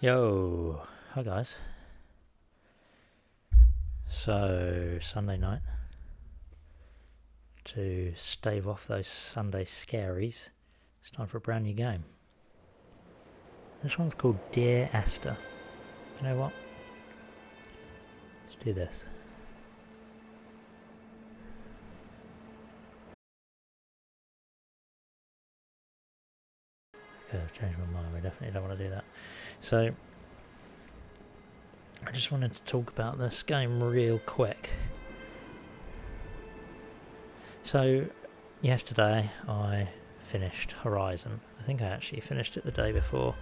Yo, hi guys. So, Sunday night, to stave off those Sunday scaries, it's time for a brand new game. This one's called Dear Esther. You know what? Let's do this. Okay, I've changed my mind. We definitely don't want to do that. So, I just wanted to talk about this game real quick. So, yesterday I finished Horizon. I think I actually finished it the day before,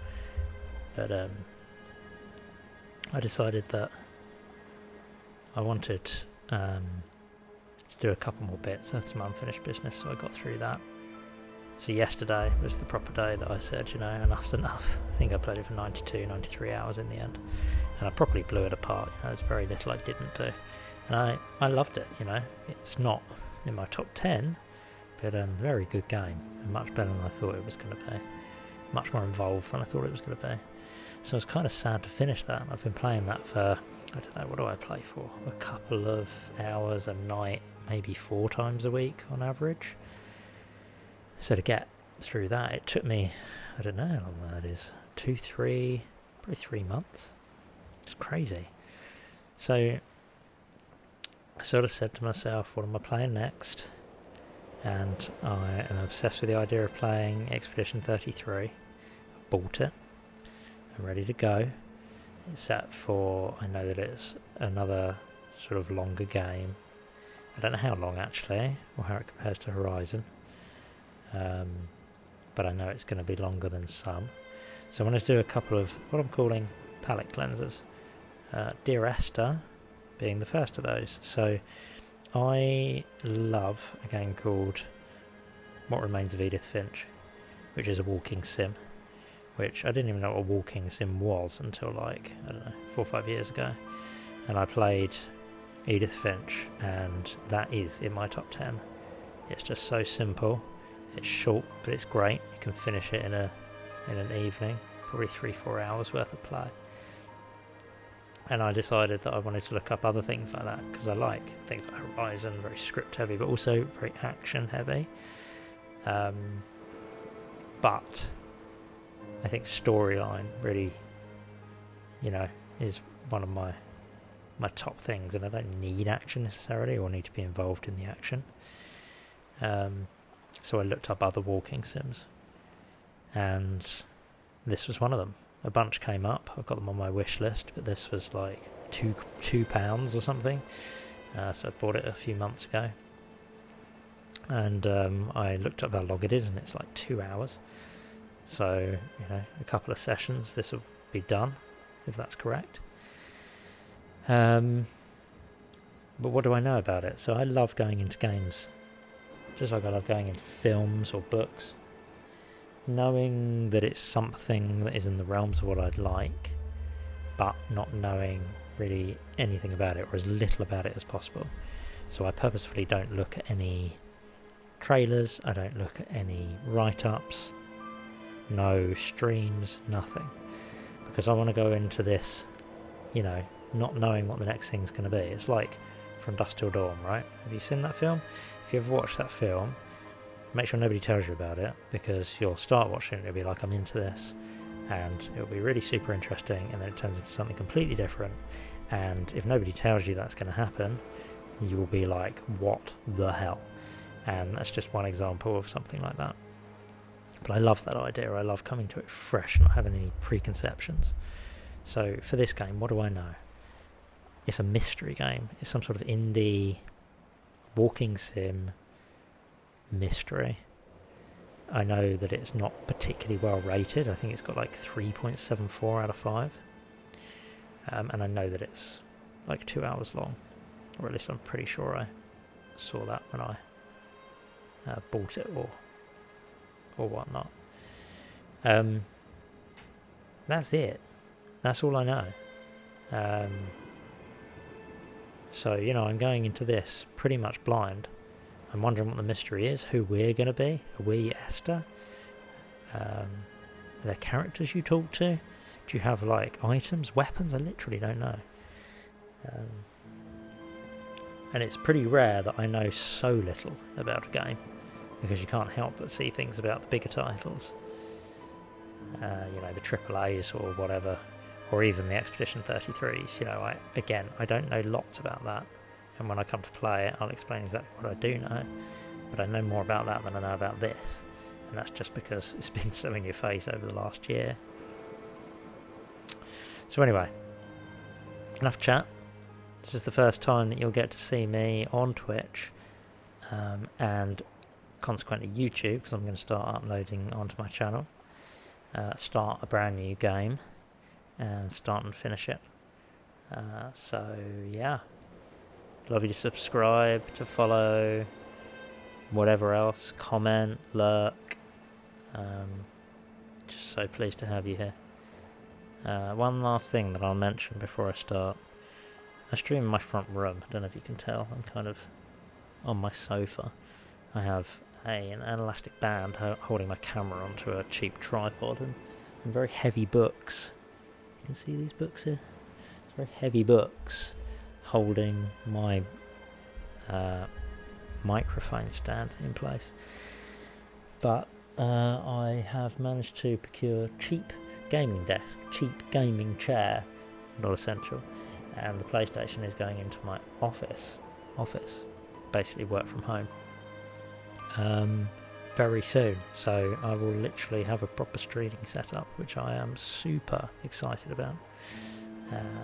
but I decided that I wanted to do a couple more bits. That's some unfinished business, so I got through that. So yesterday was the proper day that I said, enough's enough. I think I played it for 92, 93 hours in the end, and I properly blew it apart. There's very little I didn't do, and I loved it. It's not in my top 10, but very good game, and much better than I thought it was going to be. Much more involved than I thought it was going to be. So I was kind of sad to finish that. I've been playing that for, I don't know, what do I play for? A couple of hours a night, maybe 4 times a week on average. So to get through that, it took me, I don't know how long that is, 2, 3, probably 3 months. It's crazy. So I sort of said to myself, what am I playing next? And I am obsessed with the idea of playing Expedition 33. I bought it. I'm ready to go. It's set for, I know that it's another sort of longer game. I don't know how long actually, or how it compares to Horizon. But I know it's going to be longer than some. So I want to do a couple of what I'm calling palate cleansers. Dear Esther being the first of those. So I love a game called What Remains of Edith Finch, which is a walking sim, which I didn't even know what a walking sim was until 4 or 5 years ago. And I played Edith Finch, and that is in my top 10. It's just so simple. It's short, but it's great. You can finish it in an evening, probably 3-4 hours worth of play. And I decided that I wanted to look up other things like that, because I like things like Horizon, very script heavy, but also very action heavy. But I think storyline really, is one of my top things, and I don't need action necessarily, or need to be involved in the action. So I looked up other walking sims, and this was one of them. A bunch came up. I've got them on my wish list, but this was like £2 or something. So I bought it a few months ago, and I looked up how long it is, and it's like 2 hours. So a couple of sessions, this will be done, if that's correct. But what do I know about it? So I love going into games, just like I love going into films or books, knowing that it's something that is in the realms of what I'd like, but not knowing really anything about it, or as little about it as possible. So I purposefully don't look at any trailers, I don't look at any write-ups, no streams, nothing, because I want to go into this, not knowing what the next thing's going to be. It's like From Dusk Till Dawn, right? Have you seen that film? If you ever watched that film, make sure nobody tells you about it, because you'll start watching it and you'll be like, I'm into this, and it'll be really super interesting, and then it turns into something completely different, and if nobody tells you that's going to happen, you will be like, what the hell? And that's just one example of something like that. But I love that idea. I love coming to it fresh, not having any preconceptions. So for this game, what do I know? It's a mystery game. It's some sort of indie walking sim mystery. I know that it's not particularly well rated. I think it's got like 3.74 out of 5. And I know that it's like 2 hours long, or at least I'm pretty sure I saw that when I bought it or whatnot. That's it. That's all I know. So, I'm going into this pretty much blind. I'm wondering what the mystery is, who we're going to be. Are we Esther? Are there characters you talk to? Do you have like items, weapons? I literally don't know. And it's pretty rare that I know so little about a game, because you can't help but see things about the bigger titles. The AAAs or whatever, or even the Expedition 33s. I don't know lots about that, and when I come to play it, I'll explain exactly what I do know, but I know more about that than I know about this, and that's just because it's been so in your face over the last year. So anyway, enough chat. This is the first time that you'll get to see me on Twitch, and consequently YouTube, because I'm going to start uploading onto my channel. Start a brand new game and start and finish it. So yeah, love you to subscribe, to follow, whatever else, comment, lurk. Just so pleased to have you here. One last thing that I'll mention before I start. I stream in my front room. I don't know if you can tell. I'm kind of on my sofa. I have an elastic band holding my camera onto a cheap tripod, and some very heavy books. You can see these books here? Very heavy books holding my microphone stand in place. But I have managed to procure cheap gaming desk, cheap gaming chair, not essential, and the PlayStation is going into my office, basically work from home, very soon. So I will literally have a proper streaming setup, which I am super excited about.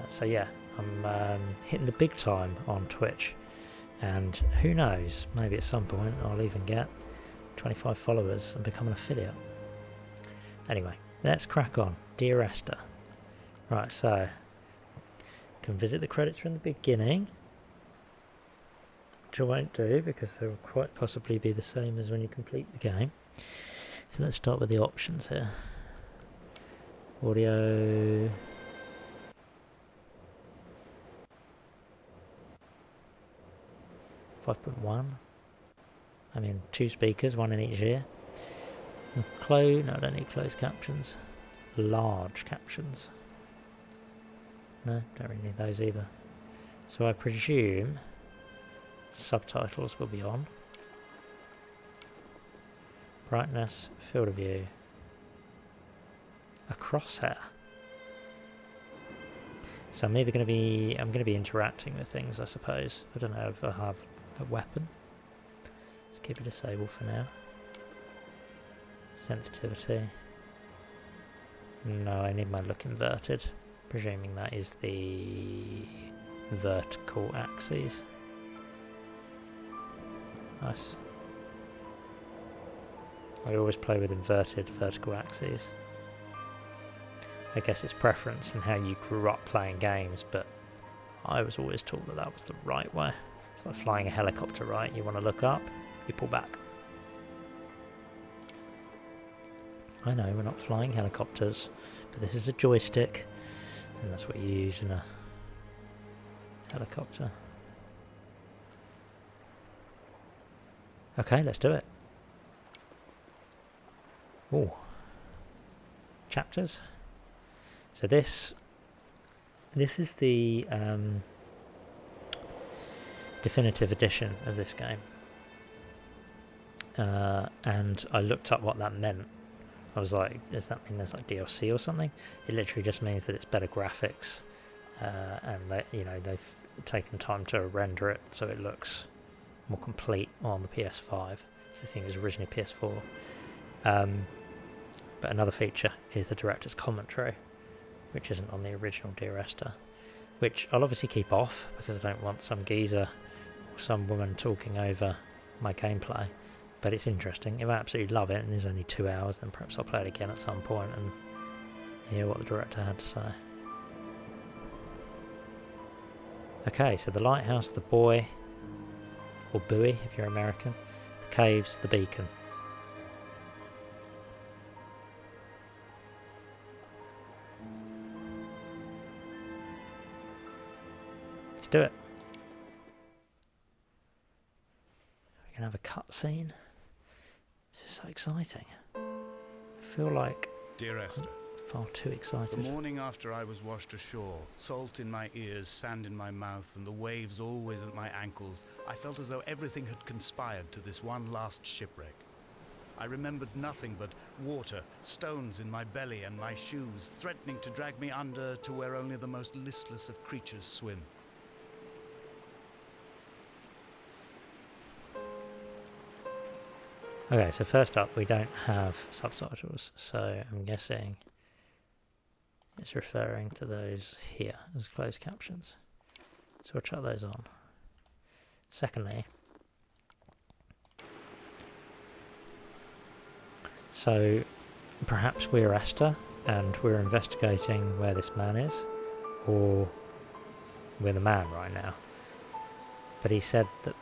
So yeah, I'm hitting the big time on Twitch, and who knows, maybe at some point I'll even get 25 followers and become an affiliate. Anyway, let's crack on. Dear Esther. Right, so can visit the credits from the beginning, which I won't do because they will quite possibly be the same as when you complete the game. So let's start with the options here. Audio, .1. I mean, 2 speakers, 1 in each ear. No, I don't need closed captions. Large captions. No, don't really need those either. So I presume subtitles will be on. Brightness, field of view. A crosshair. So I'm going to be interacting with things, I suppose. I don't know if I have a weapon. Let's keep it disabled for now. Sensitivity. No, I need my look inverted. Presuming that is the vertical axes. Nice. I always play with inverted vertical axes. I guess it's preference and how you grew up playing games, but I was always taught that that was the right way. It's like flying a helicopter, right? You want to look up, you pull back. I know, we're not flying helicopters, but this is a joystick, and that's what you use in a helicopter. Okay, let's do it. Ooh. Chapters. So this is the definitive edition of this game. And I looked up what that meant. I was like, does that mean there's like DLC or something? It literally just means that it's better graphics, and they've taken time to render it so it looks more complete on the PS5. So the thing was originally PS4. But another feature is the director's commentary, which isn't on the original Dear Esther, which I'll obviously keep off because I don't want some geezer or some woman talking over my gameplay. But it's interesting. If I absolutely love it and there's only 2 hours, then perhaps I'll play it again at some point and hear what the director had to say. Okay, so the lighthouse, the buoy, or buoy if you're American, the caves, the beacon. Let's do it. We're going to have a cutscene. This is so exciting. I feel like... Dear Esther, far too excited. The morning after I was washed ashore, salt in my ears, sand in my mouth, and the waves always at my ankles, I felt as though everything had conspired to this one last shipwreck. I remembered nothing but water, stones in my belly and my shoes, threatening to drag me under to where only the most listless of creatures swim. Okay, so first up, we don't have subtitles, so I'm guessing it's referring to those here as closed captions. So we'll chuck those on. Secondly, so perhaps we're Esther and we're investigating where this man is, or we're the man right now. But he said that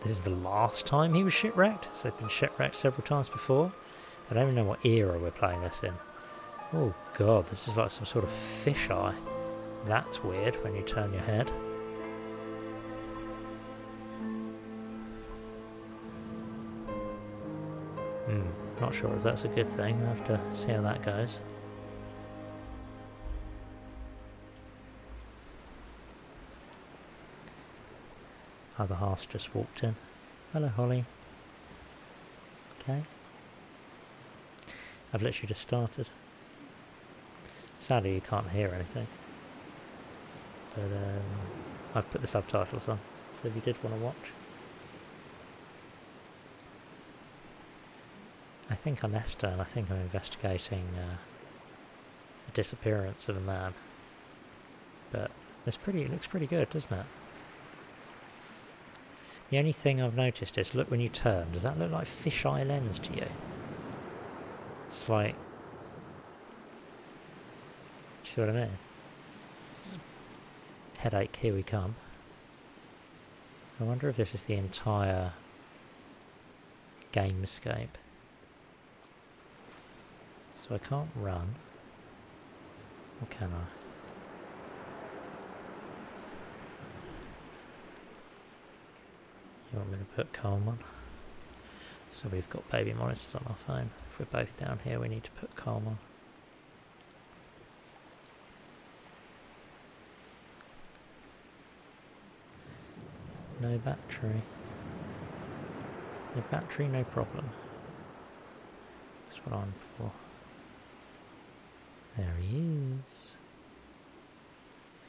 this is the last time he was shipwrecked, so he's been shipwrecked several times before. I don't even know what era we're playing this in. Oh god, this is like some sort of fisheye. That's weird when you turn your head. Not sure if that's a good thing. We'll have to see how that goes. Other half's just walked in. Hello, Holly. Okay. I've literally just started. Sadly, you can't hear anything. But I've put the subtitles on, so if you did want to watch. I think I'm Esther, and I think I'm investigating the disappearance of a man. But it looks pretty good, doesn't it? The only thing I've noticed is, look when you turn, does that look like fisheye lens to you? It's like... see what I mean? Headache, here we come. I wonder if this is the entire gamescape. So I can't run. Or can I? You want me to put calm on? So we've got baby monitors on our phone. If we're both down here, we need to put calm on. No battery. No battery, no problem. That's what I'm for. There he is.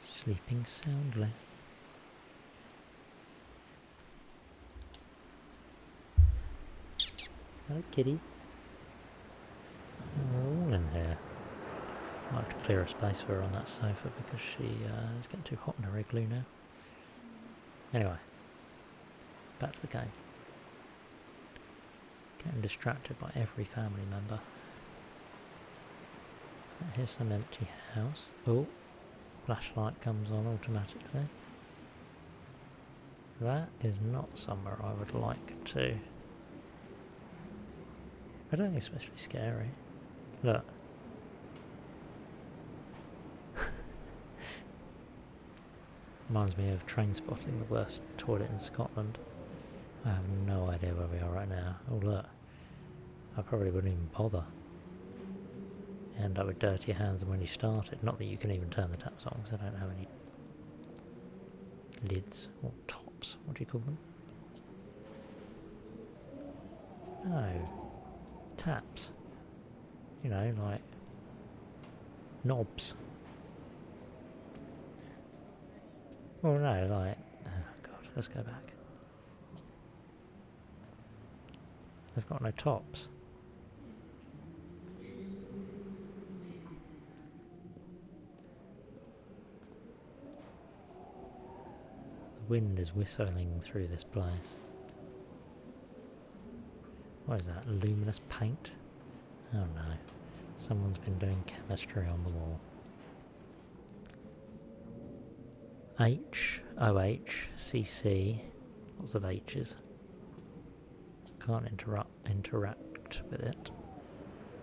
Sleeping soundly. Hello, kitty. We're all in here. I have to clear a space for her on that sofa because she is getting too hot in her igloo now. Anyway, back to the game. Getting distracted by every family member. Here's some empty house. Oh, flashlight comes on automatically. That is not somewhere I would like to. I don't think it's especially scary. Look. Reminds me of Train Spotting, the worst toilet in Scotland. I have no idea where we are right now. Oh look. I probably wouldn't even bother. End up with dirtier hands than when you started. Not that you can even turn the taps on because I don't have any lids or tops. What do you call them? No. Taps. You know, like knobs. Oh no, like... oh god, let's go back. They've got no tops. The wind is whistling through this place. What is that? Luminous paint? Oh no. Someone's been doing chemistry on the wall. H, OH, CC. Lots of H's. Can't interact with it.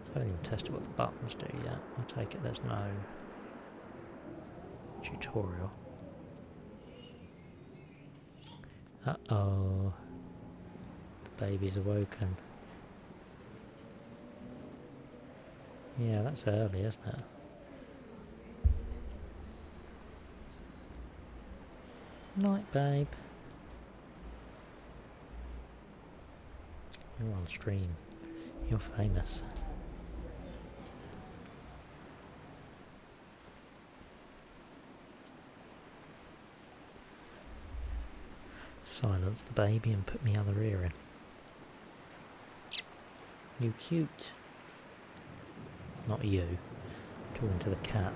I haven't even tested what the buttons do yet. I'll take it there's no tutorial. Uh-oh. The baby's awoken. Yeah, that's early, isn't it? Night, babe. You're on stream. You're famous. Silence the baby and put me other ear in. You cute. Not you. Talking to the cat.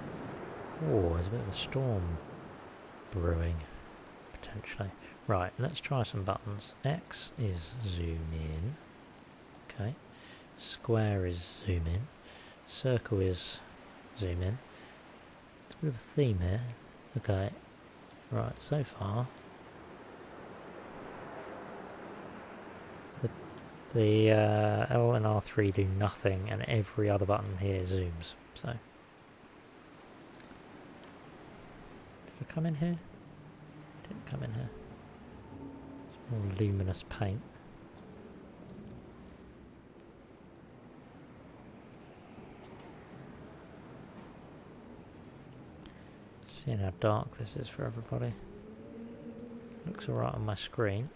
Oh, there's a bit of a storm brewing, potentially. Right, let's try some buttons. X is zoom in. Okay. Square is zoom in. Circle is zoom in. It's a bit of a theme here. Okay. Right, so far. The L and R3 do nothing, and every other button here zooms. So, did it come in here? Didn't come in here. It's more luminous paint. Seeing how dark this is for everybody. Looks alright on my screen.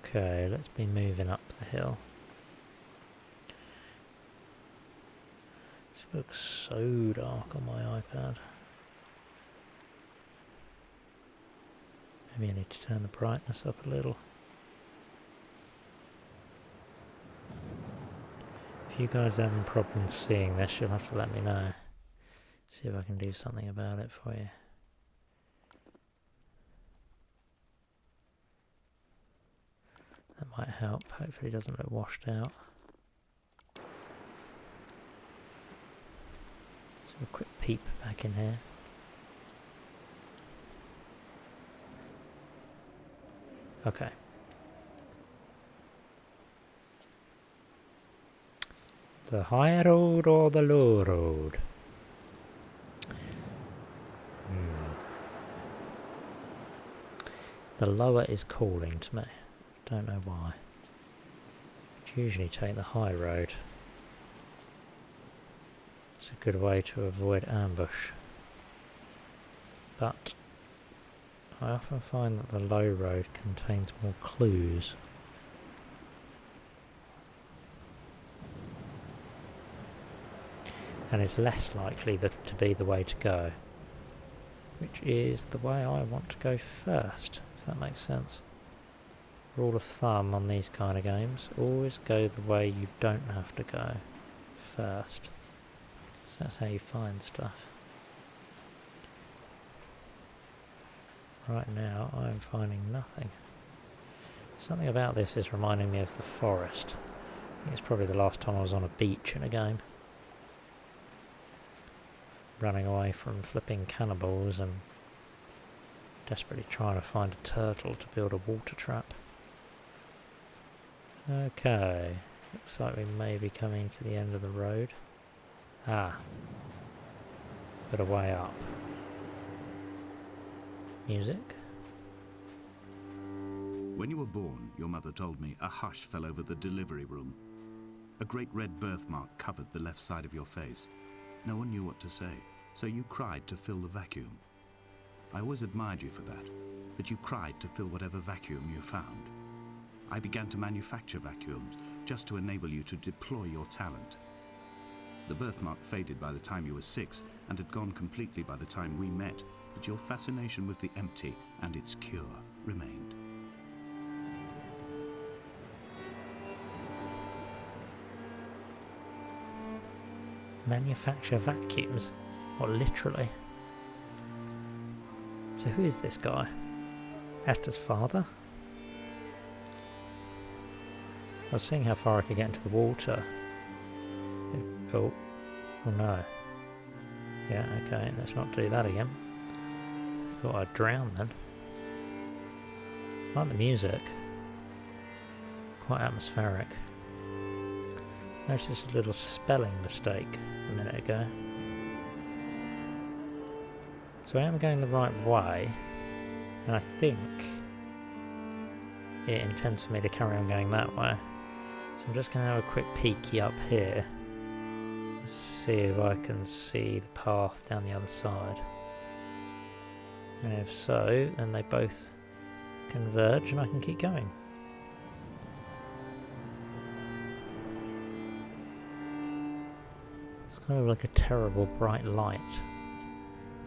Okay, let's be moving up the hill. This looks so dark on my iPad. Maybe I need to turn the brightness up a little. If you guys are having problems seeing this, you'll have to let me know. See if I can do something about it for you. That might help. Hopefully it doesn't look washed out. So a quick peep back in here. Okay. The high road or the low road? The lower is calling to me. Don't know why. I'd usually take the high road. It's a good way to avoid ambush. But I often find that the low road contains more clues. And is less likely to be the way to go. Which is the way I want to go first, if that makes sense. Rule of thumb on these kind of games, always go the way you don't have to go first. So that's how you find stuff. Right now I am finding nothing. Something about this is reminding me of the forest. I think it's probably the last time I was on a beach in a game. Running away from flipping cannibals and desperately trying to find a turtle to build a water trap. Okay, looks like we may be coming to the end of the road. Ah, but a way up. Music? When you were born, your mother told me, a hush fell over the delivery room. A great red birthmark covered the left side of your face. No one knew what to say, so you cried to fill the vacuum. I always admired you for that you cried to fill whatever vacuum you found. I began to manufacture vacuums just to enable you to deploy your talent. The birthmark faded by the time you were 6 and had gone completely by the time we met, but your fascination with the empty and its cure remained. Manufacture vacuums? What, literally? So who is this guy? Esther's father? I was seeing how far I could get into the water. Oh no. Yeah, okay, let's not do that again. Thought I'd drown then. I like the music. Quite atmospheric. Noticed a little spelling mistake a minute ago. So I am going the right way, and I think it intends for me to carry on going that way. So I'm just going to have a quick peeky up here, see if I can see the path down the other side. And if so, then they both converge and I can keep going. It's kind of like a terrible bright light.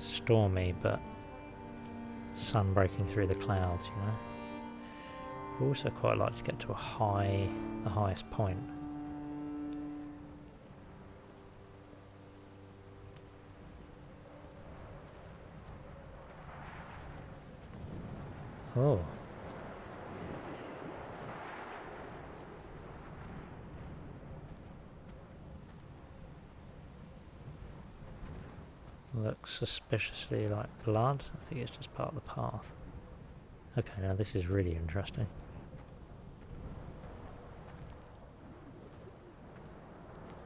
Stormy, but sun breaking through the clouds, you know. I also quite like to get to the highest point. Oh. Looks suspiciously like blood. I think it's just part of the path. Okay, now this is really interesting.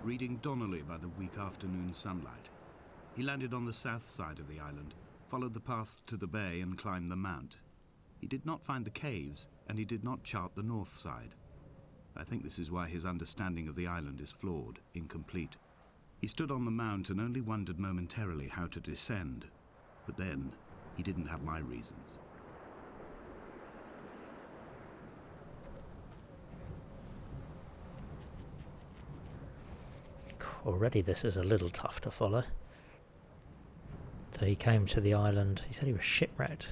Reading Donnelly by the weak afternoon sunlight. He landed on the south side of the island, followed the path to the bay and climbed the mount. He did not find the caves, and he did not chart the north side. I think this is why his understanding of the island is flawed, incomplete. He stood on the mount and only wondered momentarily how to descend. But then, he didn't have my reasons. Already this is a little tough to follow. So he came to the island, he said he was shipwrecked,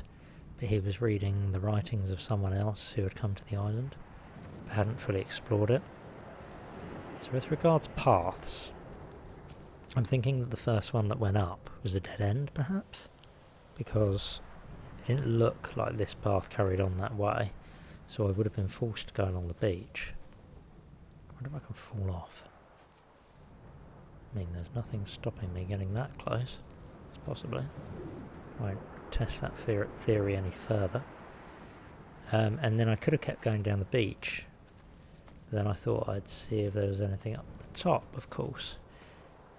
but he was reading the writings of someone else who had come to the island, but hadn't fully explored it. So with regards paths, I'm thinking that the first one that went up was a dead end, perhaps? Because it didn't look like this path carried on that way, so I would have been forced to go along the beach. I wonder if I can fall off. I mean, there's nothing stopping me getting that close. It's possibly. I won't test that theory any further. And then I could have kept going down the beach. Then I thought I'd see if there was anything up the top, of course.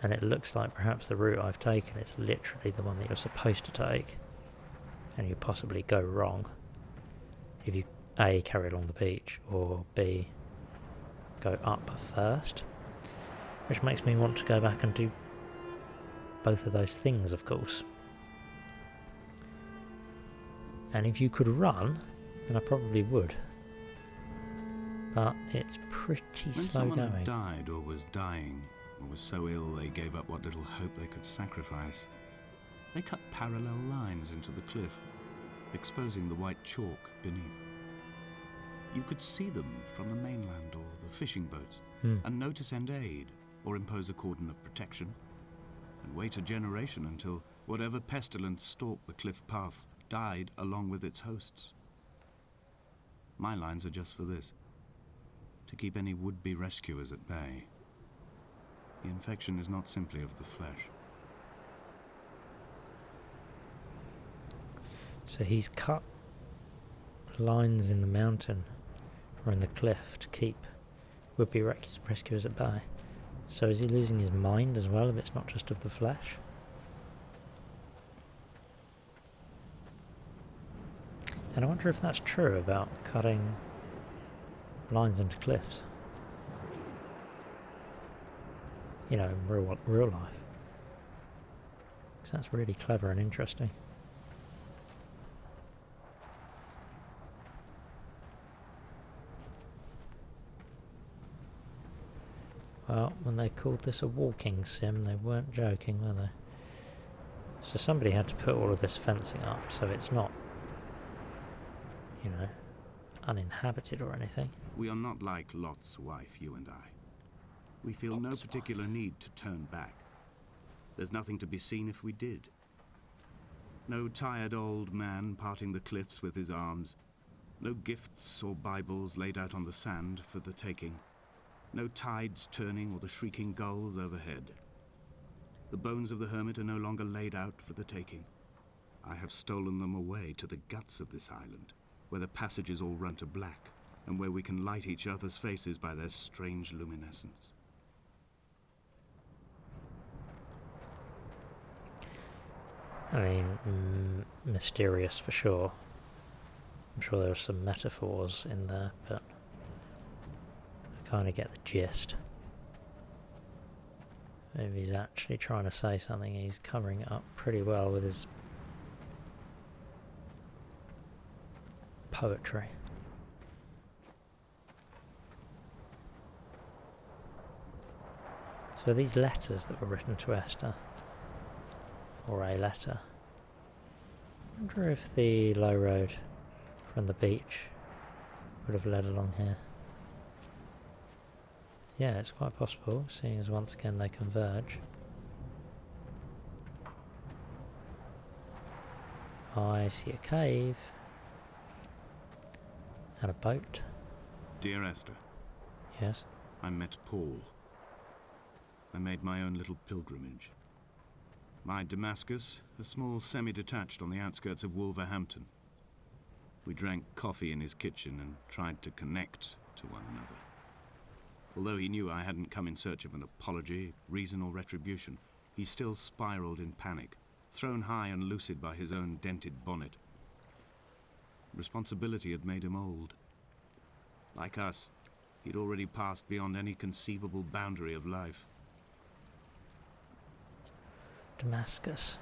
And it looks like perhaps the route I've taken is literally the one that you're supposed to take. And you possibly go wrong if you A, carry along the beach, or B, go up first. Which makes me want to go back and do both of those things, of course. And if you could run, then I probably would. But it's pretty slow When someone going. had died or was dying, or was so ill they gave up what little hope they could sacrifice, they cut parallel lines into the cliff, exposing the white chalk beneath. You could see them from the mainland or the fishing boats, and know to send aid, or impose a cordon of protection, and wait a generation until whatever pestilence stalked the cliff paths died along with its hosts. My lines are just for this, to keep any would-be rescuers at bay. The infection is not simply of the flesh. So he's cut lines in the mountain or in the cliff to keep would-be rescuers at bay. So is he losing his mind as well if it's not just of the flesh? And I wonder if that's true about cutting lines into cliffs. You know, in real life. Because that's really clever and interesting. Well, when they called this a walking sim, they weren't joking, were they? So somebody had to put all of this fencing up, so it's not, you know, uninhabited or anything. We are not like Lot's wife, you and I. We feel no particular need to turn back. There's nothing to be seen if we did. No tired old man parting the cliffs with his arms. No gifts or Bibles laid out on the sand for the taking. No tides turning or the shrieking gulls overhead. The bones of the hermit are no longer laid out for the taking. I have stolen them away to the guts of this island, where the passages all run to black, and where we can light each other's faces by their strange luminescence. I mean, mysterious for sure. I'm sure there are some metaphors in there, but I kind of get the gist. Maybe he's actually trying to say something. He's covering it up pretty well with his poetry. So these letters that were written to Esther, or a letter, I wonder if the low road from the beach would have led along here. Yeah, it's quite possible, seeing as once again they converge. I see a cave and a boat. Dear Esther. Yes? I met Paul. I made my own little pilgrimage. My Damascus, a small semi-detached on the outskirts of Wolverhampton. We drank coffee in his kitchen and tried to connect to one another. Although he knew I hadn't come in search of an apology, reason or retribution, he still spiraled in panic, thrown high and lucid by his own dented bonnet. Responsibility had made him old. Like us, he'd already passed beyond any conceivable boundary of life. Damascus.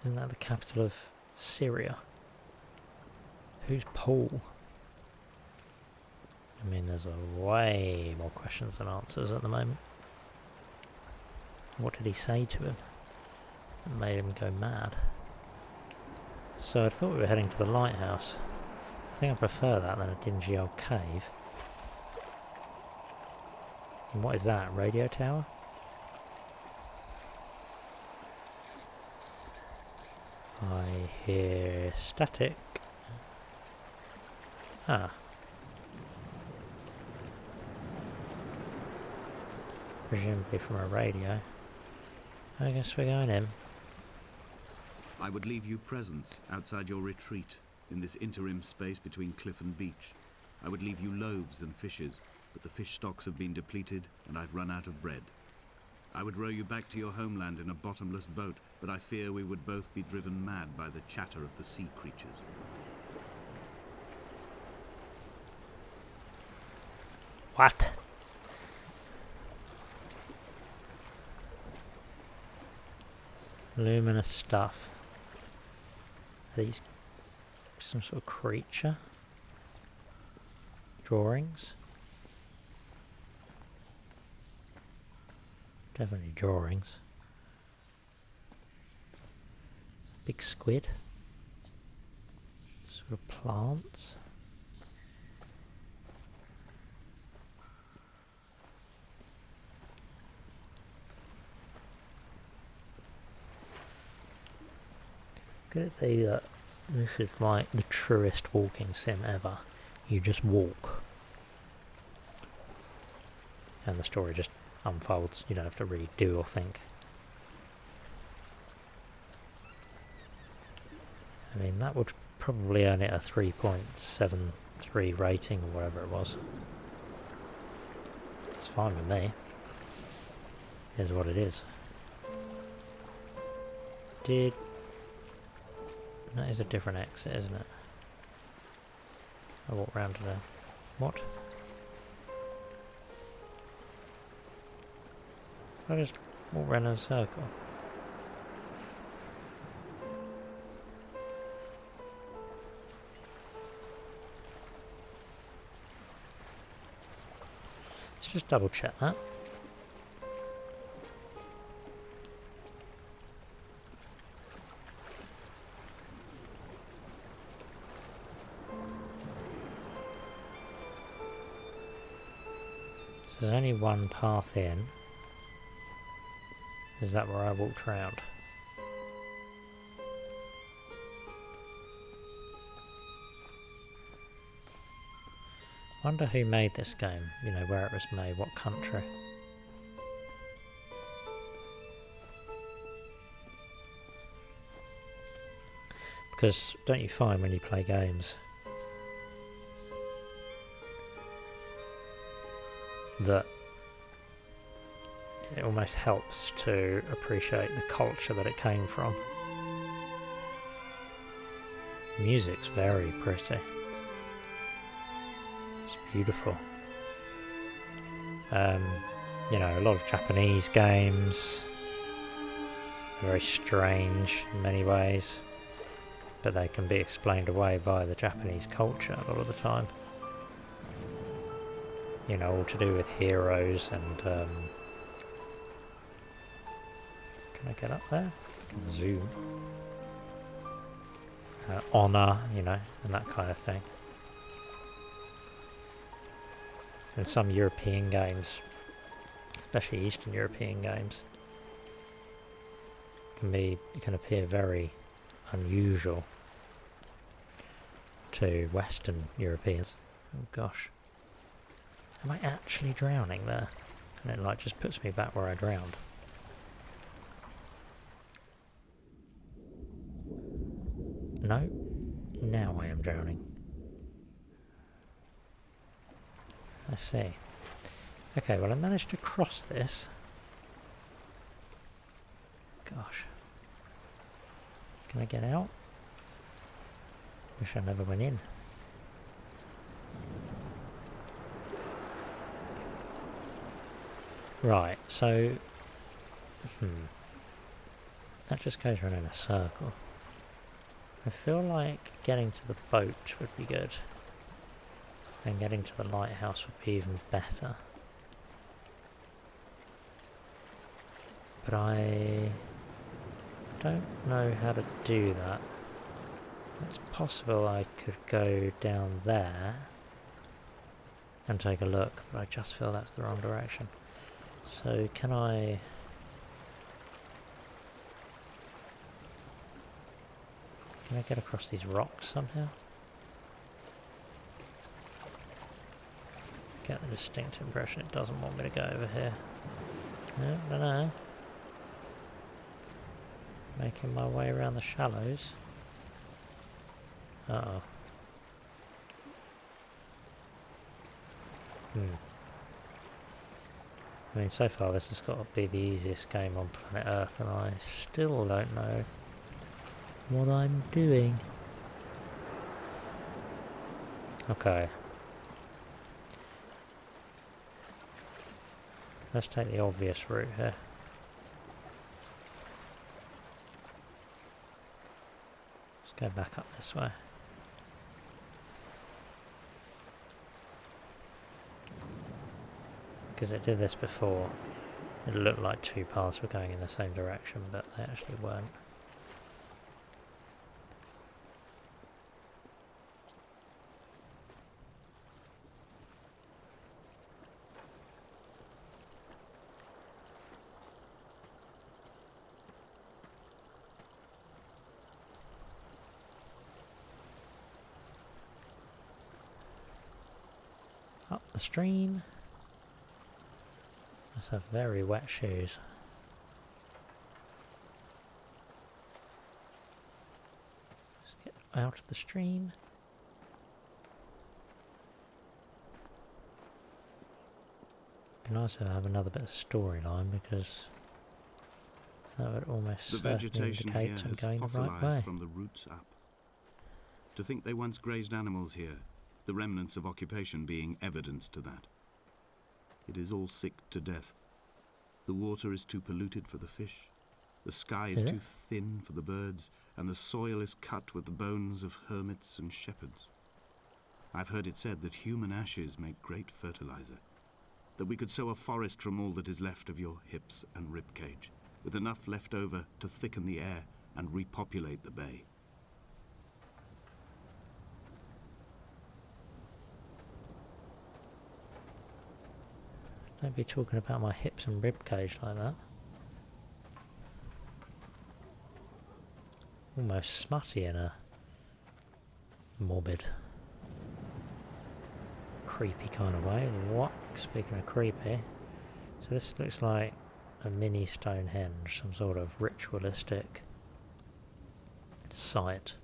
Isn't that the capital of Syria? Who's Paul? I mean, there's way more questions than answers at the moment. What did he say to him that made him go mad? So I thought we were heading to the lighthouse. I think I prefer that than a dingy old cave. And what is that? Radio tower? I hear static. Ah. Presumably from a radio. I guess we're going in. I would leave you presents outside your retreat, in this interim space between cliff and beach. I would leave you loaves and fishes, but the fish stocks have been depleted and I've run out of bread. I would row you back to your homeland in a bottomless boat, but I fear we would both be driven mad by the chatter of the sea creatures. What? Luminous stuff. Are these some sort of creature? Drawings? Definitely drawings. Big squid. Sort of plants. Could it be that this is like the truest walking sim ever? You just walk. And the story just unfolds. You don't have to really do or think. I mean, that would probably earn it a 3.73 rating or whatever it was. It's fine with me. Here's what it is. That is a different exit, isn't it? I walk round to there. What? I just walk round in a circle. Let's just double check that. So there's only one path in. Is that where I walked round? Wonder who made this game, you know, where it was made, what country. Because don't you find when you play games that it almost helps to appreciate the culture that it came from. Music's very pretty. It's beautiful. You know, a lot of Japanese games are very strange in many ways, but they can be explained away by the Japanese culture a lot of the time. You know, all to do with heroes and can I get up there? I can zoom. Honour, you know, and that kind of thing. And some European games, especially Eastern European games, can appear very unusual to Western Europeans. Oh gosh. Am I actually drowning there? And it like just puts me back where I drowned. No, now I am drowning. I see. Okay, well I managed to cross this. Gosh. Can I get out? Wish I never went in. Right, so... That just goes around in a circle. I feel like getting to the boat would be good. And getting to the lighthouse would be even better. But I don't know how to do that. It's possible I could go down there and take a look, but I just feel that's the wrong direction. So can I get across these rocks somehow? Get the distinct impression it doesn't want me to go over here. No. Making my way around the shallows. Uh-oh. I mean, so far this has got to be the easiest game on planet Earth, and I still don't know what I'm doing. Okay. Let's take the obvious route here. Let's go back up this way. Because it did this before. It looked like two paths were going in the same direction, but they actually weren't. Up the stream. Must have very wet shoes. Let's get out of the stream. It'd be nice to have another bit of storyline, because that would almost The certainly vegetation here indicate I'm has going the right fossilized way. from the roots up. To think they once grazed animals here, the remnants of occupation being evidence to that. It is all sick to death. The water is too polluted for the fish, the sky is too thin for the birds, and the soil is cut with the bones of hermits and shepherds. I've heard it said that human ashes make great fertilizer, that we could sow a forest from all that is left of your hips and rib cage, with enough left over to thicken the air and repopulate the bay. Don't be talking about my hips and rib cage like that. Almost smutty in a morbid, creepy kind of way. What? Speaking of creepy. So this looks like a mini Stonehenge, some sort of ritualistic site.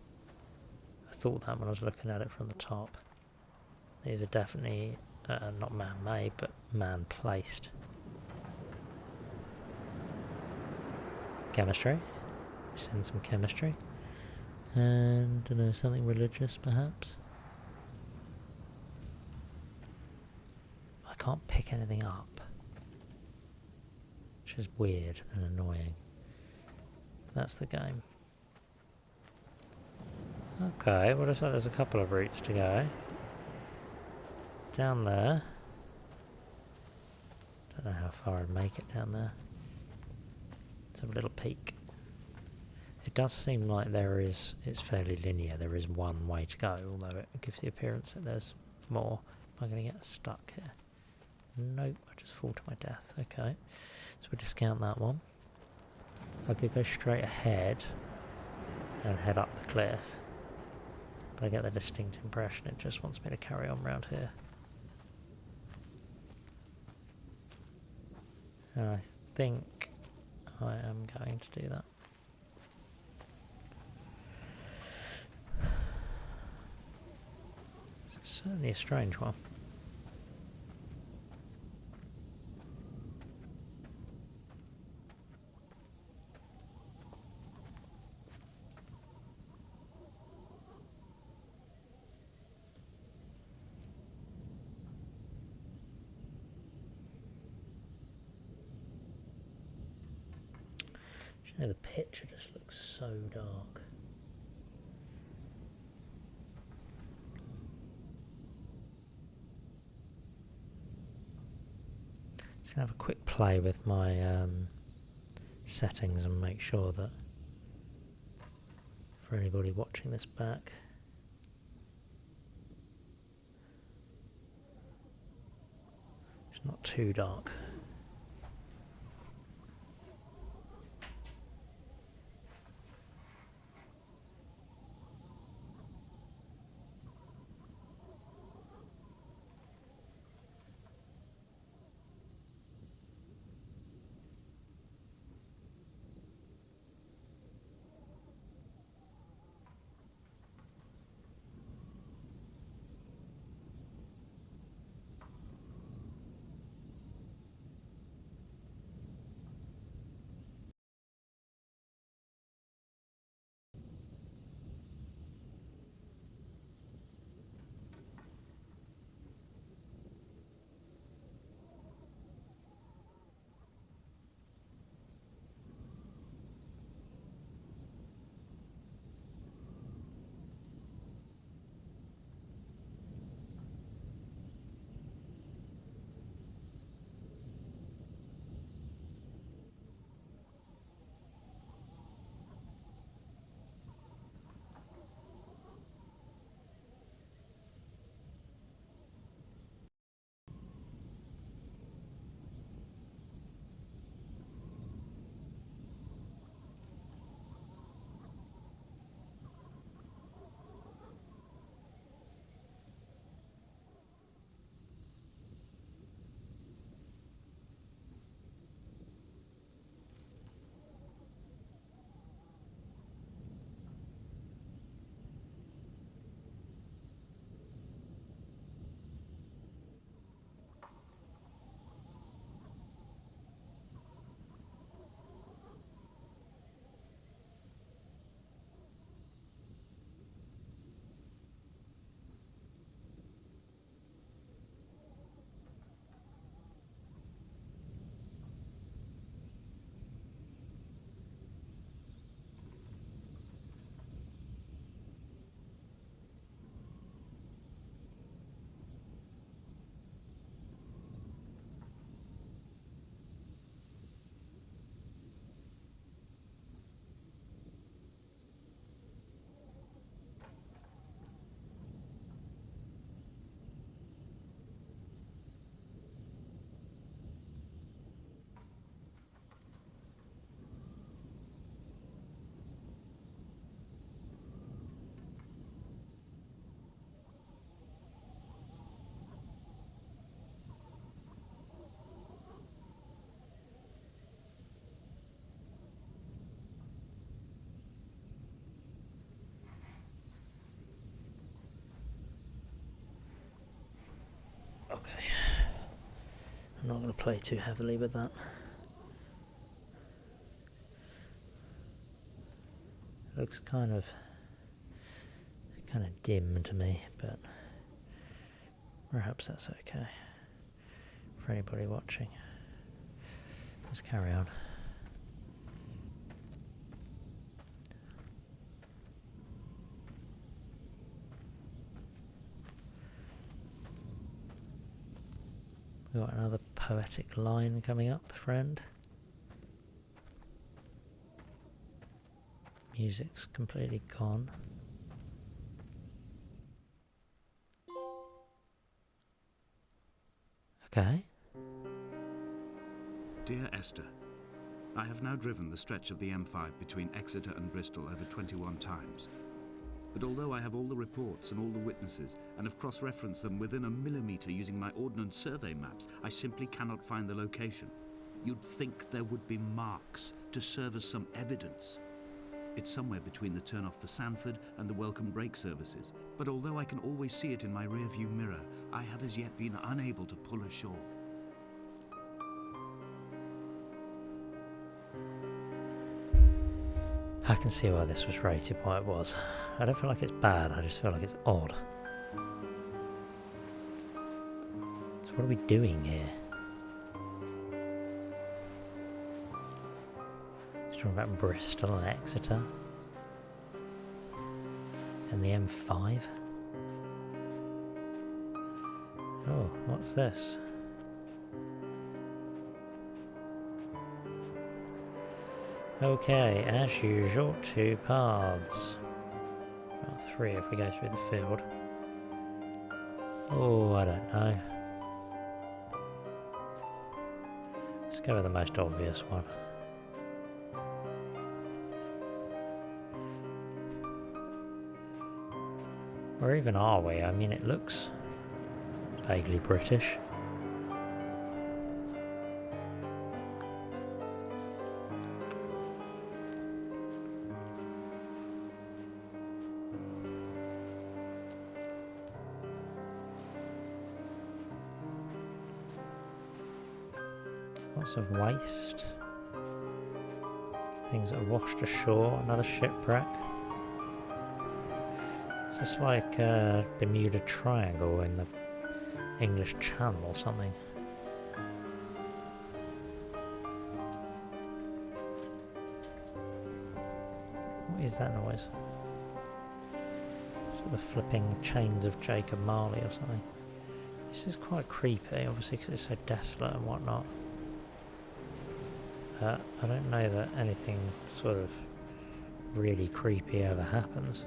I thought that when I was looking at it from the top. These are definitely not man-made, but man-placed. Chemistry. We've seen some chemistry. And, don't know, something religious perhaps? I can't pick anything up, which is weird and annoying. That's the game. Okay, well, looks like there's a couple of routes to go. Down there. Don't know how far I'd make it down there. Let's have a little peek. It does seem like it's fairly linear. There is one way to go, although it gives the appearance that there's more. Am I going to get stuck here? Nope, I just fall to my death. Okay, so we'll discount that one. I could go straight ahead and head up the cliff, but I get the distinct impression it just wants me to carry on round here. And I think I am going to do that. It's certainly a strange one. You know, the picture just looks so dark. Just gonna have a quick play with my settings and make sure that for anybody watching this back, it's not too dark. Okay, I'm not going to play too heavily with that. Looks kind of kind of dim to me, but perhaps that's okay for anybody watching. Let's carry on. We've got another poetic line coming up, friend. Music's completely gone. Okay. Dear Esther, I have now driven the stretch of the M5 between Exeter and Bristol over 21 times. But although I have all the reports and all the witnesses, and have cross-referenced them within a millimetre using my Ordnance Survey maps, I simply cannot find the location. You'd think there would be marks to serve as some evidence. It's somewhere between the turn-off for Sanford and the welcome brake services. But although I can always see it in my rear-view mirror, I have as yet been unable to pull ashore. I can see why this was rated what it was. I don't feel like it's bad, I just feel like it's odd. So what are we doing here? It's talking about Bristol and Exeter. And the M5. Oh, what's this? Okay, as usual, 2 paths. Well, 3 if we go through the field. Oh, I don't know. Let's go with the most obvious one. Where even are we? I mean, it looks vaguely British. Lots of waste. Things that are washed ashore. Another shipwreck. It's just like a Bermuda Triangle in the English Channel or something. What is that noise? Sort of flipping chains of Jacob Marley or something. This is quite creepy, obviously, because it's so desolate and whatnot. I don't know that anything sort of really creepy ever happens.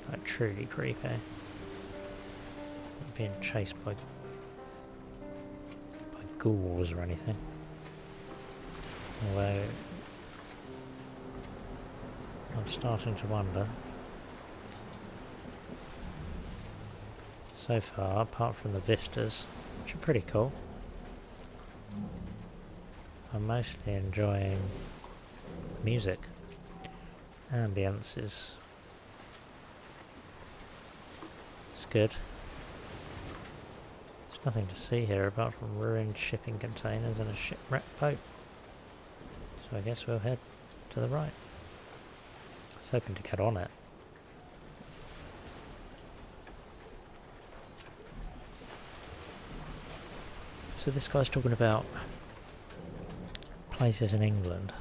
Like truly creepy. Not being chased by ghouls or anything. Although I'm starting to wonder. So far, apart from the vistas, which are pretty cool, I'm mostly enjoying the music. Ambience is good. There's nothing to see here apart from ruined shipping containers and a shipwrecked boat. So I guess we'll head to the right. I was hoping to get on it. So this guy's talking about places in England.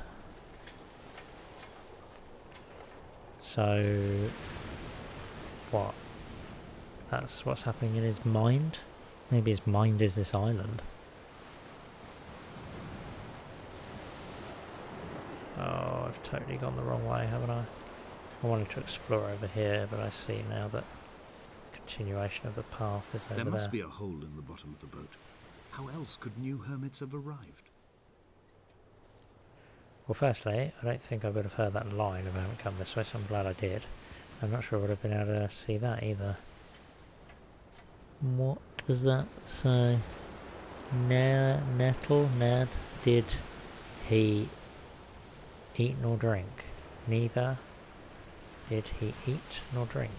So what? That's what's happening in his mind? Maybe his mind is this island. Oh, I've totally gone the wrong way, haven't I? I wanted to explore over here, but I see now that the continuation of the path is over there. There must be a hole in the bottom of the boat. How else could new hermits have arrived? Well, firstly, I don't think I would have heard that line if I hadn't come this way, so I'm glad I did. I'm not sure I would have been able to see that either. What does that say? Nettle? Ned? Did he eat nor drink? Neither did he eat nor drink.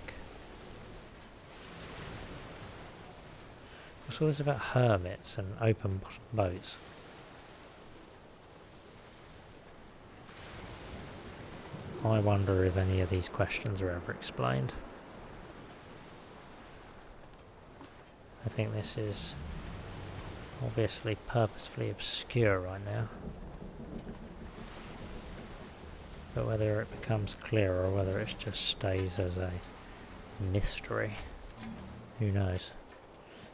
What's all this about hermits and open bottom boats? I wonder if any of these questions are ever explained. I think this is obviously purposefully obscure right now. But whether it becomes clear or whether it just stays as a mystery, who knows?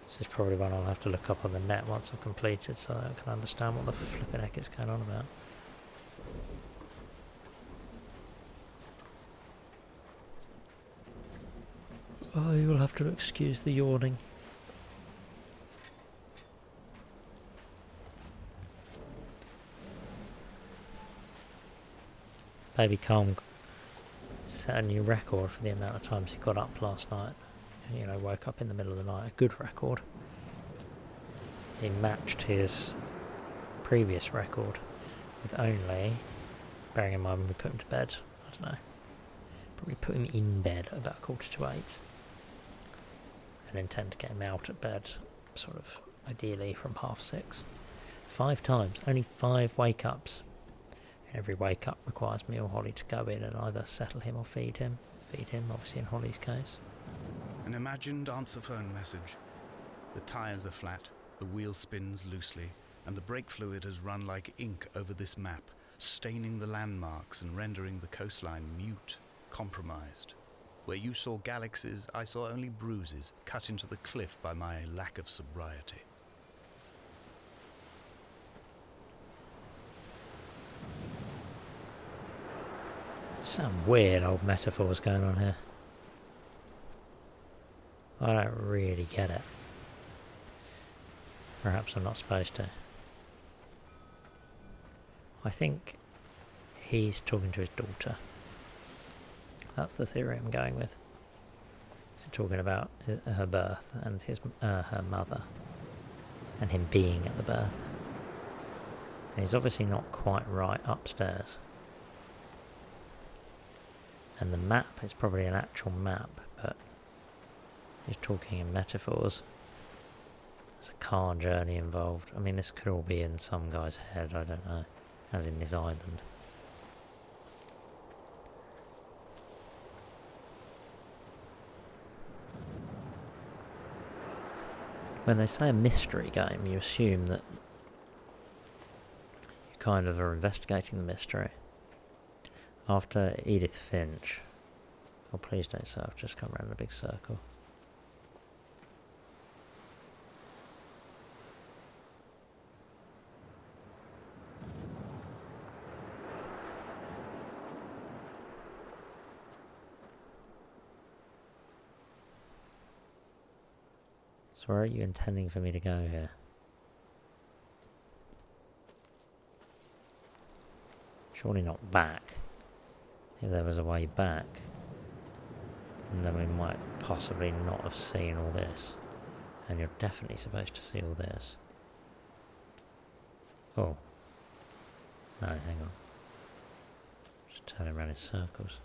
This is probably one I'll have to look up on the net once I've completed so that I can understand what the flipping heck is going on about. Oh, you will have to excuse the yawning. Baby Calm set a new record for the amount of times he got up last night. You know, woke up in the middle of the night. A good record. He matched his previous record with only, bearing in mind when we put him to bed, I don't know, probably put him in bed at about 7:45 and intend to get him out of bed sort of ideally from 5:30. 5 times, only 5 wake-ups. Every wake-up requires me or Holly to go in and either settle him or feed him. Feed him, obviously in Holly's case. An imagined answer phone message. The tyres are flat, the wheel spins loosely, and the brake fluid has run like ink over this map, staining the landmarks and rendering the coastline mute, compromised. Where you saw galaxies, I saw only bruises cut into the cliff by my lack of sobriety. Some weird old metaphors going on here. I don't really get it. Perhaps I'm not supposed to. I think he's talking to his daughter. That's the theory I'm going with. He's talking about her birth and her mother and him being at the birth. And he's obviously not quite right upstairs. And the map is probably an actual map, but he's talking in metaphors. There's a car journey involved. I mean, this could all be in some guy's head, I don't know, as in this island. When they say a mystery game, you assume that you kind of are investigating the mystery. After Edith Finch. Oh, please don't say I've just come around a big circle. So where are you intending for me to go here? Surely not back. If there was a way back, and then we might possibly not have seen all this. And you're definitely supposed to see all this. Oh. No, hang on. Just turning around in circles.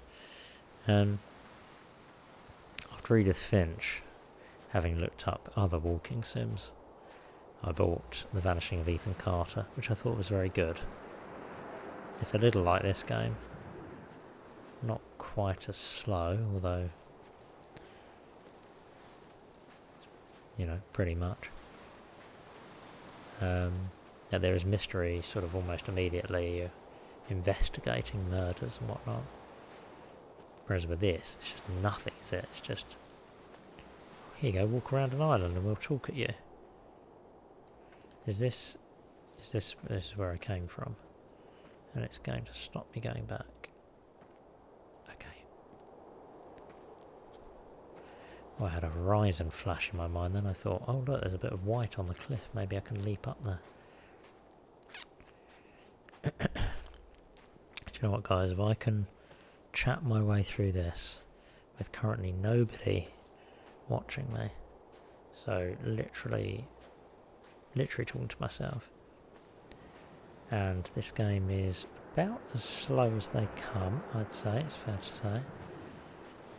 After Edith Finch, having looked up other walking sims, I bought The Vanishing of Ethan Carter, which I thought was very good. It's a little like this game. Not quite as slow, although, you know, pretty much. There is mystery sort of almost immediately, investigating murders and whatnot. Whereas with this, it's just nothing, is it? It's just, here you go, walk around an island and we'll talk at you. This is where I came from. And it's going to stop me going back. I had a horizon flash in my mind, then I thought, oh look, there's a bit of white on the cliff, maybe I can leap up there. Do you know what, guys, if I can chat my way through this with currently nobody watching me, so literally talking to myself, and this game is about as slow as they come, I'd say, it's fair to say,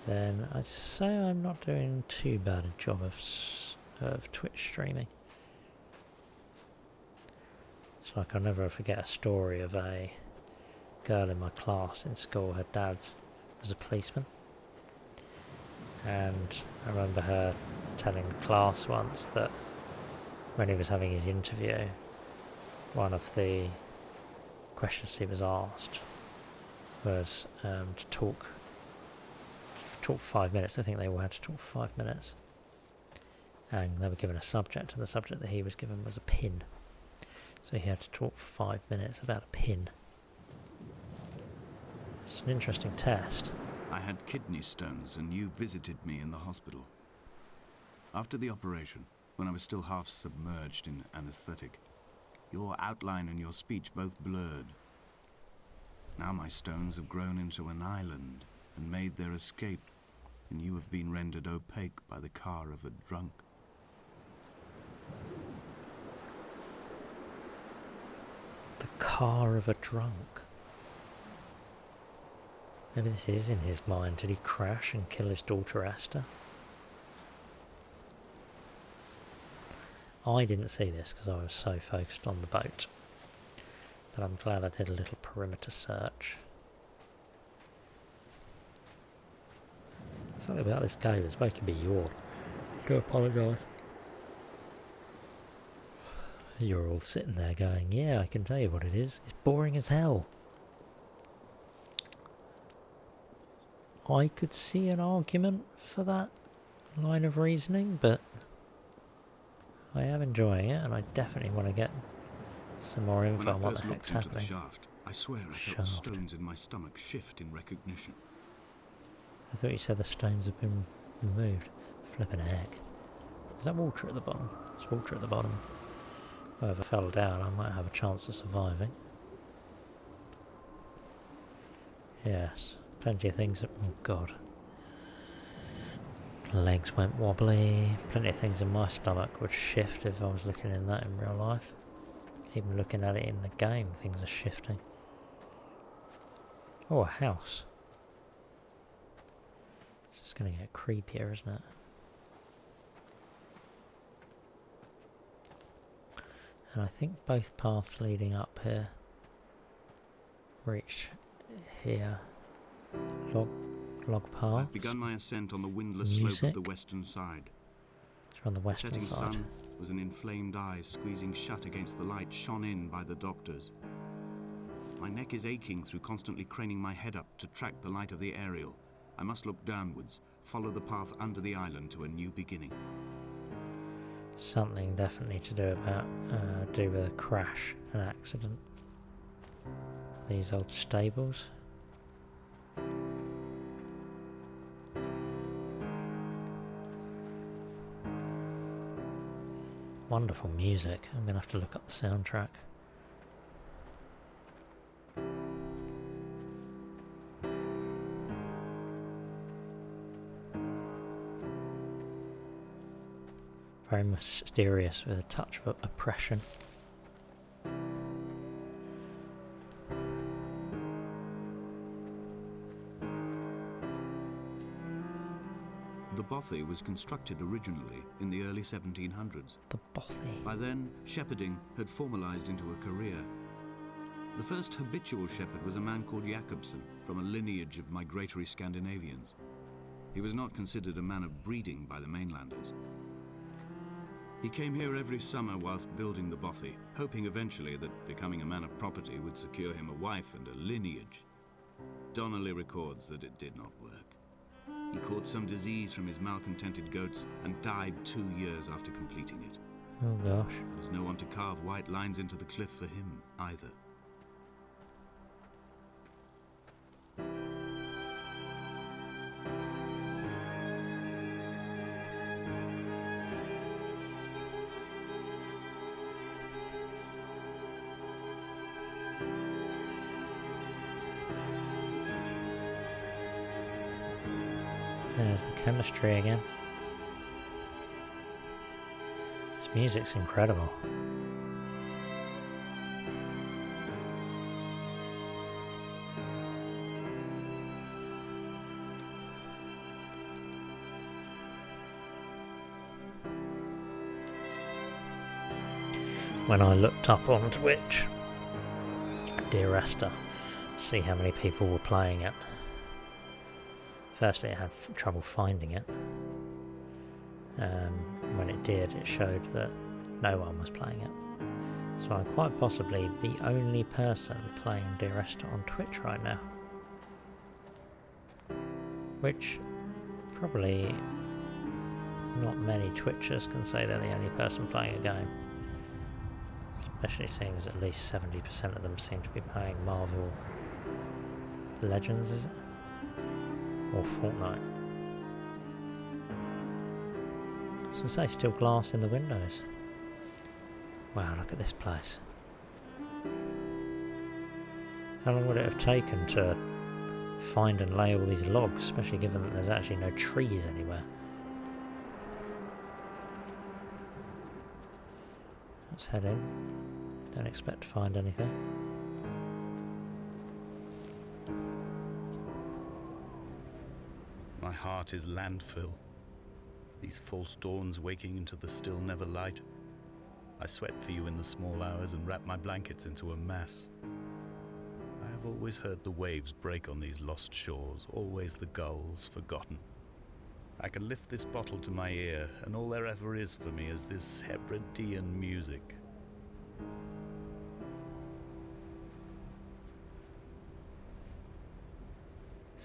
then I'd say I'm not doing too bad a job of Twitch streaming. It's like I'll never forget a story of a girl in my class in school, her dad was a policeman. And I remember her telling the class once that when he was having his interview, one of the questions he was asked was to talk for 5 minutes. I think they all had to talk for 5 minutes. And they were given a subject, and the subject that he was given was a pin. So he had to talk for 5 minutes about a pin. It's an interesting test. I had kidney stones, and you visited me in the hospital. After the operation, when I was still half submerged in anesthetic, your outline and your speech both blurred. Now my stones have grown into an island and made their escape, and you have been rendered opaque by the car of a drunk. The car of a drunk. Maybe this is in his mind. Did he crash and kill his daughter Esther? I didn't see this because I was so focused on the boat. But I'm glad I did a little perimeter search. Something about this game is making me yawn. I do apologise. You're all sitting there going, yeah, I can tell you what it is. It's boring as hell. I could see an argument for that line of reasoning, but I am enjoying it, and I definitely want to get some more info on what the heck's happening. The shaft, I swear I felt the stones in my stomach shift in recognition. I thought you said the stones have been removed. Flipping heck. Is that water at the bottom? There's water at the bottom. If I ever fell down, I might have a chance of surviving. Yes, plenty of things that... Oh god. Legs went wobbly. Plenty of things in my stomach would shift if I was looking in that in real life. Even looking at it in the game, things are shifting. Oh, a house. It's just going to get creepier, isn't it? And I think both paths leading up here reach here. Log paths. I've begun my ascent on the windless slope of the western side. It's on the western setting side. Sun was an inflamed eye squeezing shut against the light shone in by the doctors. My neck is aching through constantly craning my head up to track the light of the aerial. I must look downwards, follow the path under the island to a new beginning. Something definitely to do with a crash, an accident. These old stables. Wonderful music. I'm going to have to look up the soundtrack. Very mysterious with a touch of oppression. The bothy was constructed originally in the early 1700s. The bothy. By then, shepherding had formalized into a career. The first habitual shepherd was a man called Jakobsen, from a lineage of migratory Scandinavians. He was not considered a man of breeding by the mainlanders. He came here every summer whilst building the bothy, hoping eventually that becoming a man of property would secure him a wife and a lineage. Donnelly records that it did not work. He caught some disease from his malcontented goats and died 2 years after completing it. Oh gosh. There was no one to carve white lines into the cliff for him either. There's the chemistry again. This music's incredible. When I looked up on Twitch, dear Esther see how many people were playing it. Firstly, it had trouble finding it. When it did, it showed that no one was playing it. So I'm quite possibly the only person playing Dear Esther on Twitch right now. Which probably not many Twitchers can say they're the only person playing a game. Especially seeing as at least 70% of them seem to be playing Marvel Legends, is it? Or Fortnite. So say still glass in the windows. Wow, look at this place. How long would it have taken to find and lay all these logs, especially given that there's actually no trees anywhere? Let's head in. Don't expect to find anything. My heart is landfill. These false dawns waking into the still never light. I sweat for you in the small hours and wrap my blankets into a mass. I have always heard the waves break on these lost shores, always the gulls forgotten. I can lift this bottle to my ear, and all there ever is for me is this Hebridean music.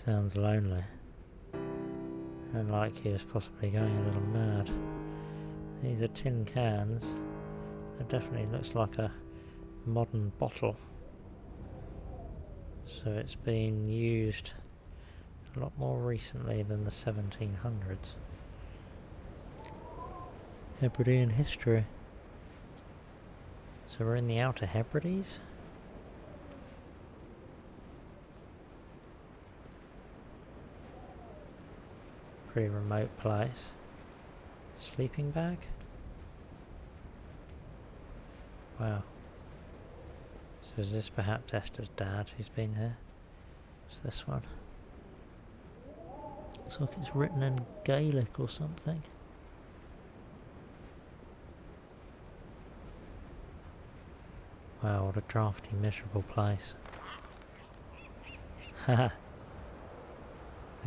Sounds lonely. And like he was possibly going a little mad. These are tin cans. It definitely looks like a modern bottle. So it's been used a lot more recently than the 1700s. Hebridean history. So we're in the Outer Hebrides? Pretty remote place. Sleeping bag? Wow. So is this perhaps Esther's dad who's been here? What's this one? Looks like it's written in Gaelic or something. Wow, what a drafty, miserable place. Haha.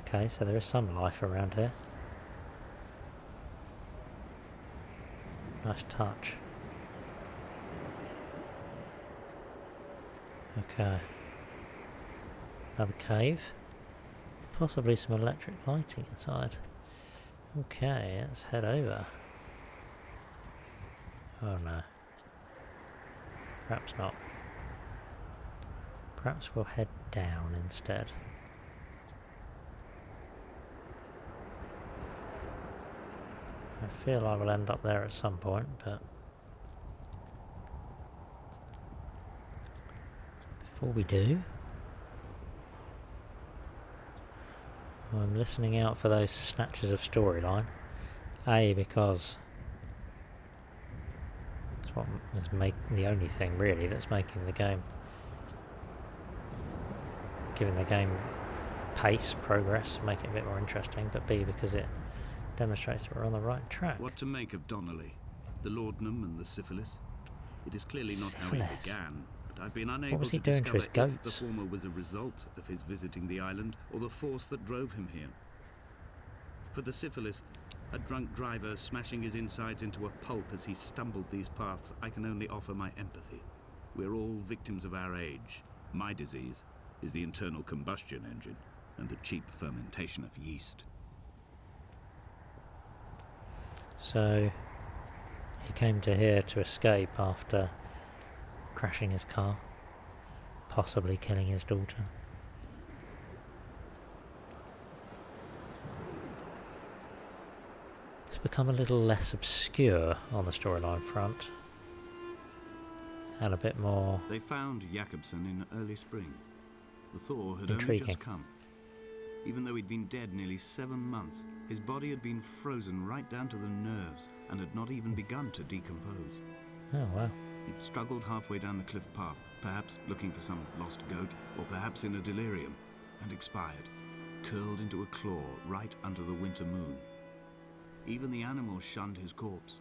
Okay, so there is some life around here. Nice touch. Okay. Another cave. Possibly some electric lighting inside. Okay, let's head over. Oh no. Perhaps not. Perhaps we'll head down instead. I feel I will end up there at some point, but before we do, I'm listening out for those snatches of storyline. A, because it's what is the only thing really that's making the game, giving the game pace, progress, make it a bit more interesting, but B, because it demonstrates that we're on the right track. What to make of Donnelly, the laudanum and the syphilis? It is clearly not how he began, but I've been unable was he to doing to discover his if the goats? former was a result of his visiting the island or the force that drove him here. For the syphilis, a drunk driver smashing his insides into a pulp as he stumbled these paths, I can only offer my empathy. We're all victims of our age. My disease is the internal combustion engine and the cheap fermentation of yeast. So he came to here to escape after crashing his car, possibly killing his daughter. It's become a little less obscure on the storyline front, and a bit more They found Jakobsen in early spring. The thaw had only intriguing. just come. Even though he'd been dead nearly 7 months, his body had been frozen right down to the nerves and had not even begun to decompose. Oh wow. He'd struggled halfway down the cliff path, perhaps looking for some lost goat, or perhaps in a delirium, and expired, curled into a claw right under the winter moon. Even the animals shunned his corpse.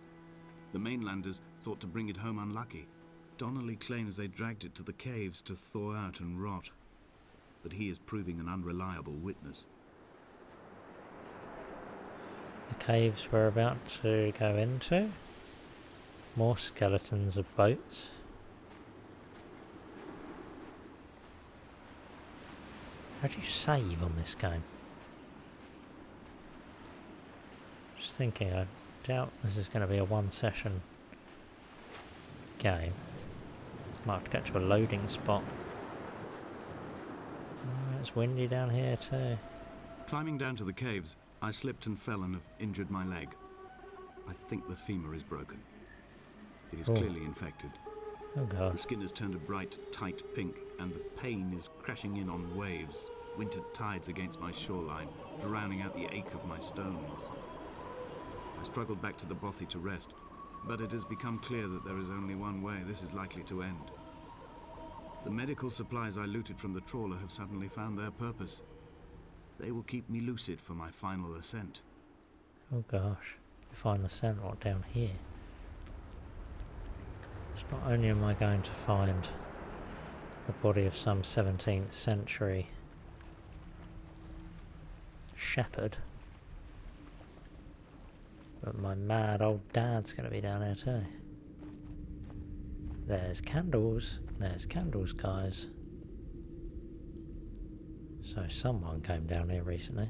The mainlanders thought to bring it home unlucky. Donnelly claims they dragged it to the caves to thaw out and rot. but he is proving an unreliable witness. The caves we're about to go into. More skeletons of boats. How do you save on this game? Just thinking, I doubt this is going to be a one session game. Might have to get to a loading spot. Oh, it's windy down here too. Climbing down to the caves, I slipped and fell and have injured my leg. I think the femur is broken. It is clearly infected. Oh god. The skin has turned a bright, tight pink, and the pain is crashing in on waves, winter tides against my shoreline, drowning out the ache of my stones. I struggled back to the bothy to rest, but it has become clear that there is only one way this is likely to end. The medical supplies I looted from the trawler have suddenly found their purpose. They will keep me lucid for my final ascent. Oh gosh. Final ascent, what, down here? So not only am I going to find the body of some 17th century shepherd, but my mad old dad's going to be down there too. There's candles, guys. So someone came down here recently.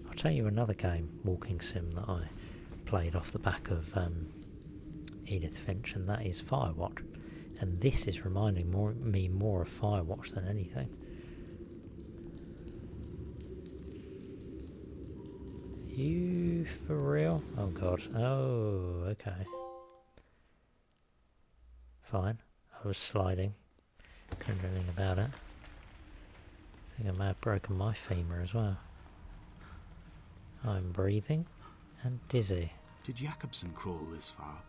I'll tell you another game, walking sim, that I played off the back of Edith Finch, and that is Firewatch. And this is reminding me more of Firewatch than anything. You for real? Oh god. Oh, okay. Fine. I was sliding. Couldn't do anything about it. I think I may have broken my femur as well. I'm breathing and dizzy. Did Jakobsen crawl this far?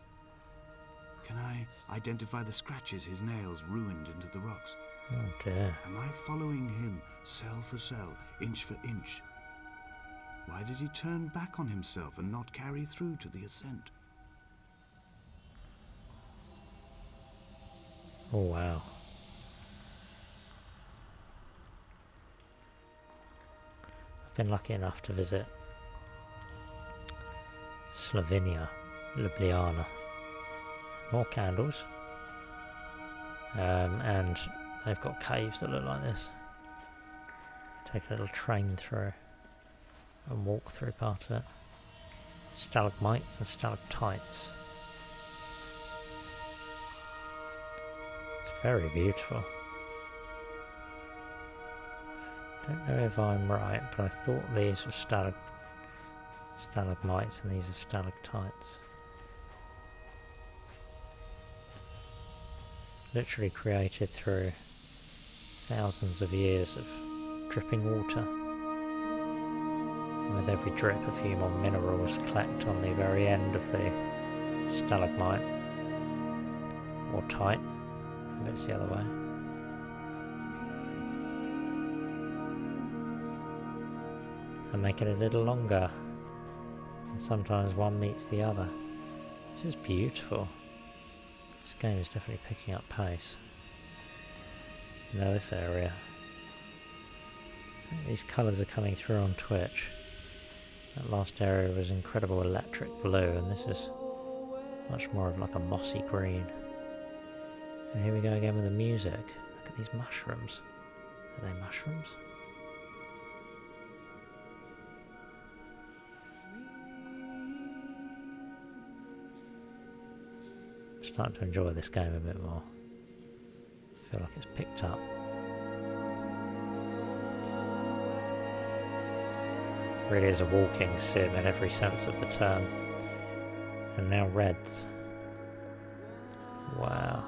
Can I identify the scratches his nails ruined into the rocks? Oh dear. Am I following him, cell for cell, inch for inch? Why did he turn back on himself and not carry through to the ascent? Oh wow. I've been lucky enough to visit Slovenia, Ljubljana. More candles. And they've got caves that look like this. Take a little train through and walk through part of it. Stalagmites and stalactites. It's very beautiful. Don't know if I'm right, but I thought these were stalagmites and these are stalactites. Literally created through thousands of years of dripping water. And with every drip, a few more minerals collect on the very end of the stalagmite. Or tite, if it's the other way. And make it a little longer. And sometimes one meets the other. This is beautiful. This game is definitely picking up pace. Now this area. These colours are coming through on Twitch. That last area was incredible electric blue, and this is much more of like a mossy green. And here we go again with the music. Look at these mushrooms. Are they mushrooms? I'm starting to enjoy this game a bit more. I feel like it's picked up. Really is a walking sim in every sense of the term. And now reds. Wow.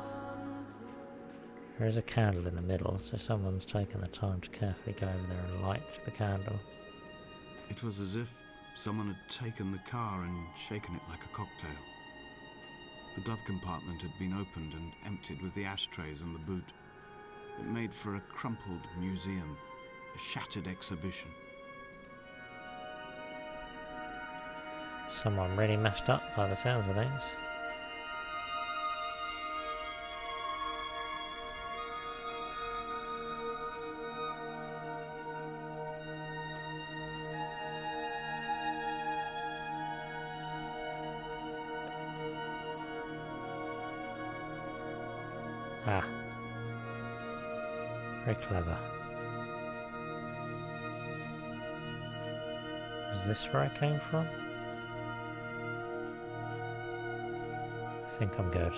There is a candle in the middle, so someone's taken the time to carefully go over there and light the candle. It was as if someone had taken the car and shaken it like a cocktail. The glove compartment had been opened and emptied with the ashtrays and the boot. It made for a crumpled museum, a shattered exhibition. Someone really messed up by the sounds of things. Ah. Very clever. Is this where I came from? I think I'm good.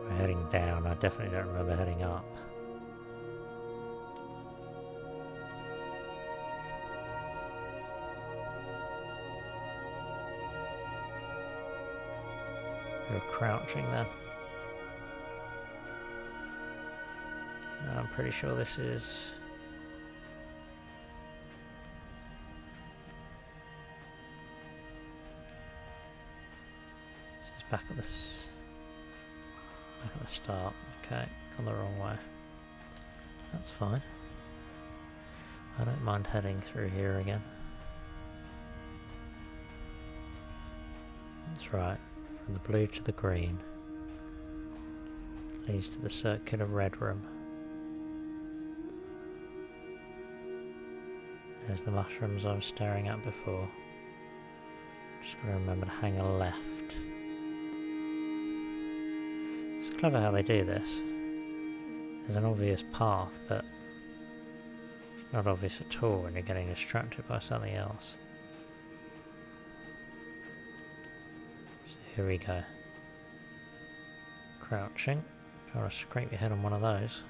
We're heading down. I definitely don't remember heading up. We were crouching then. I'm pretty sure this is... This is back at the start. Okay, gone the wrong way. That's fine. I don't mind heading through here again. That's right. From the blue to the green. Leads to the circular red room. There's the mushrooms I was staring at before. Just gotta remember to hang a left. It's clever how they do this. There's an obvious path, but it's not obvious at all when you're getting distracted by something else. So here we go. Crouching. Try to scrape your head on one of those.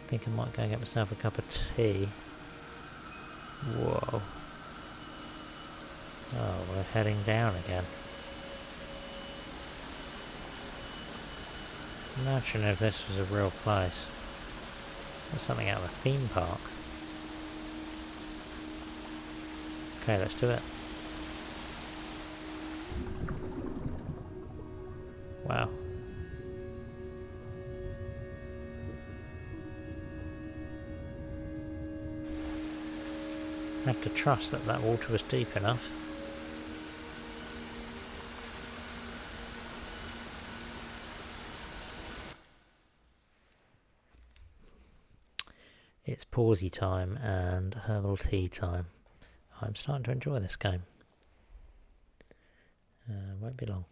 I think I might go and get myself a cup of tea. Whoa. Oh, we're heading down again. Imagine if this was a real place. Or something out of a theme park. Okay, let's do it. Wow. I have to trust that that water was deep enough. It's pausey time and herbal tea time. I'm starting to enjoy this game. Won't be long.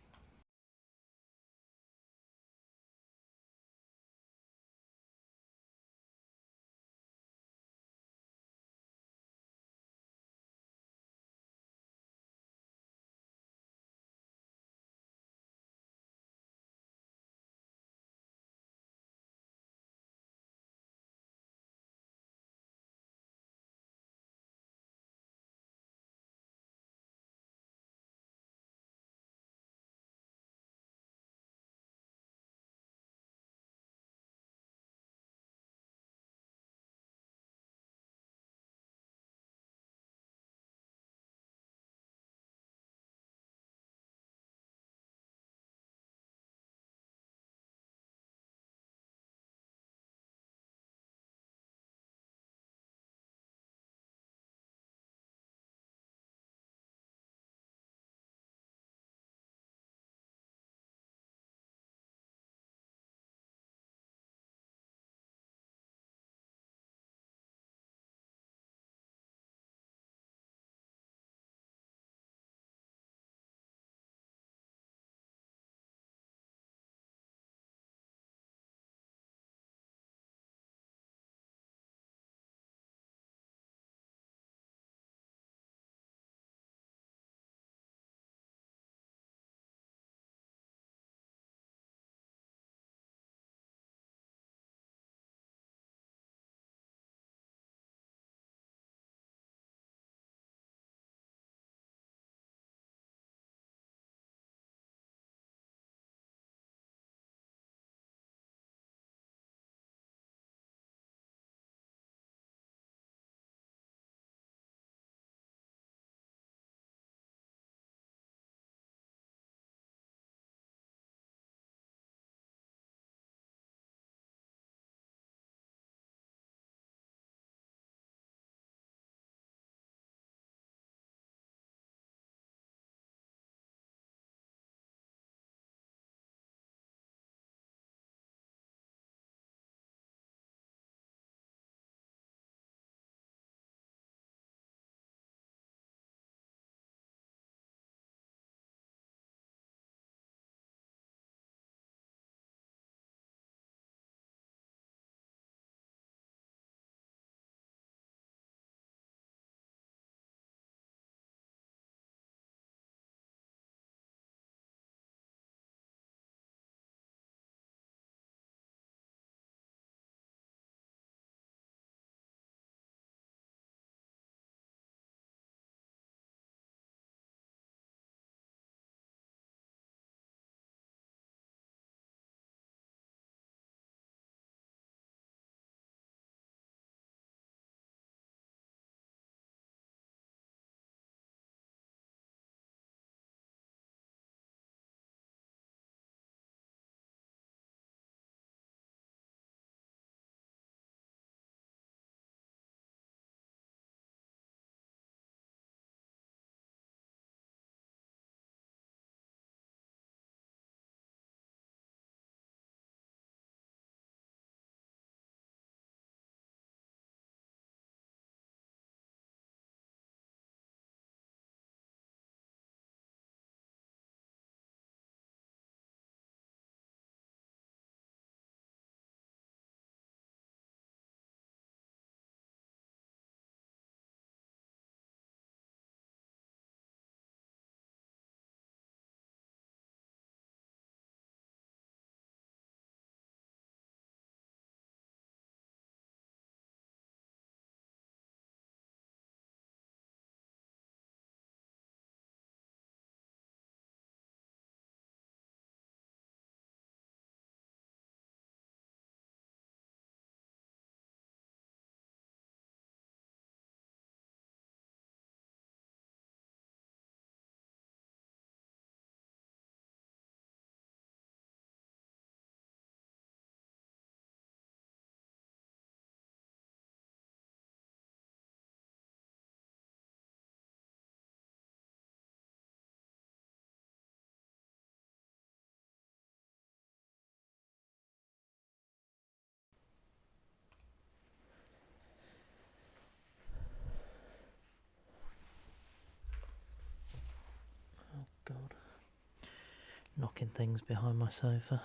knocking things behind my sofa.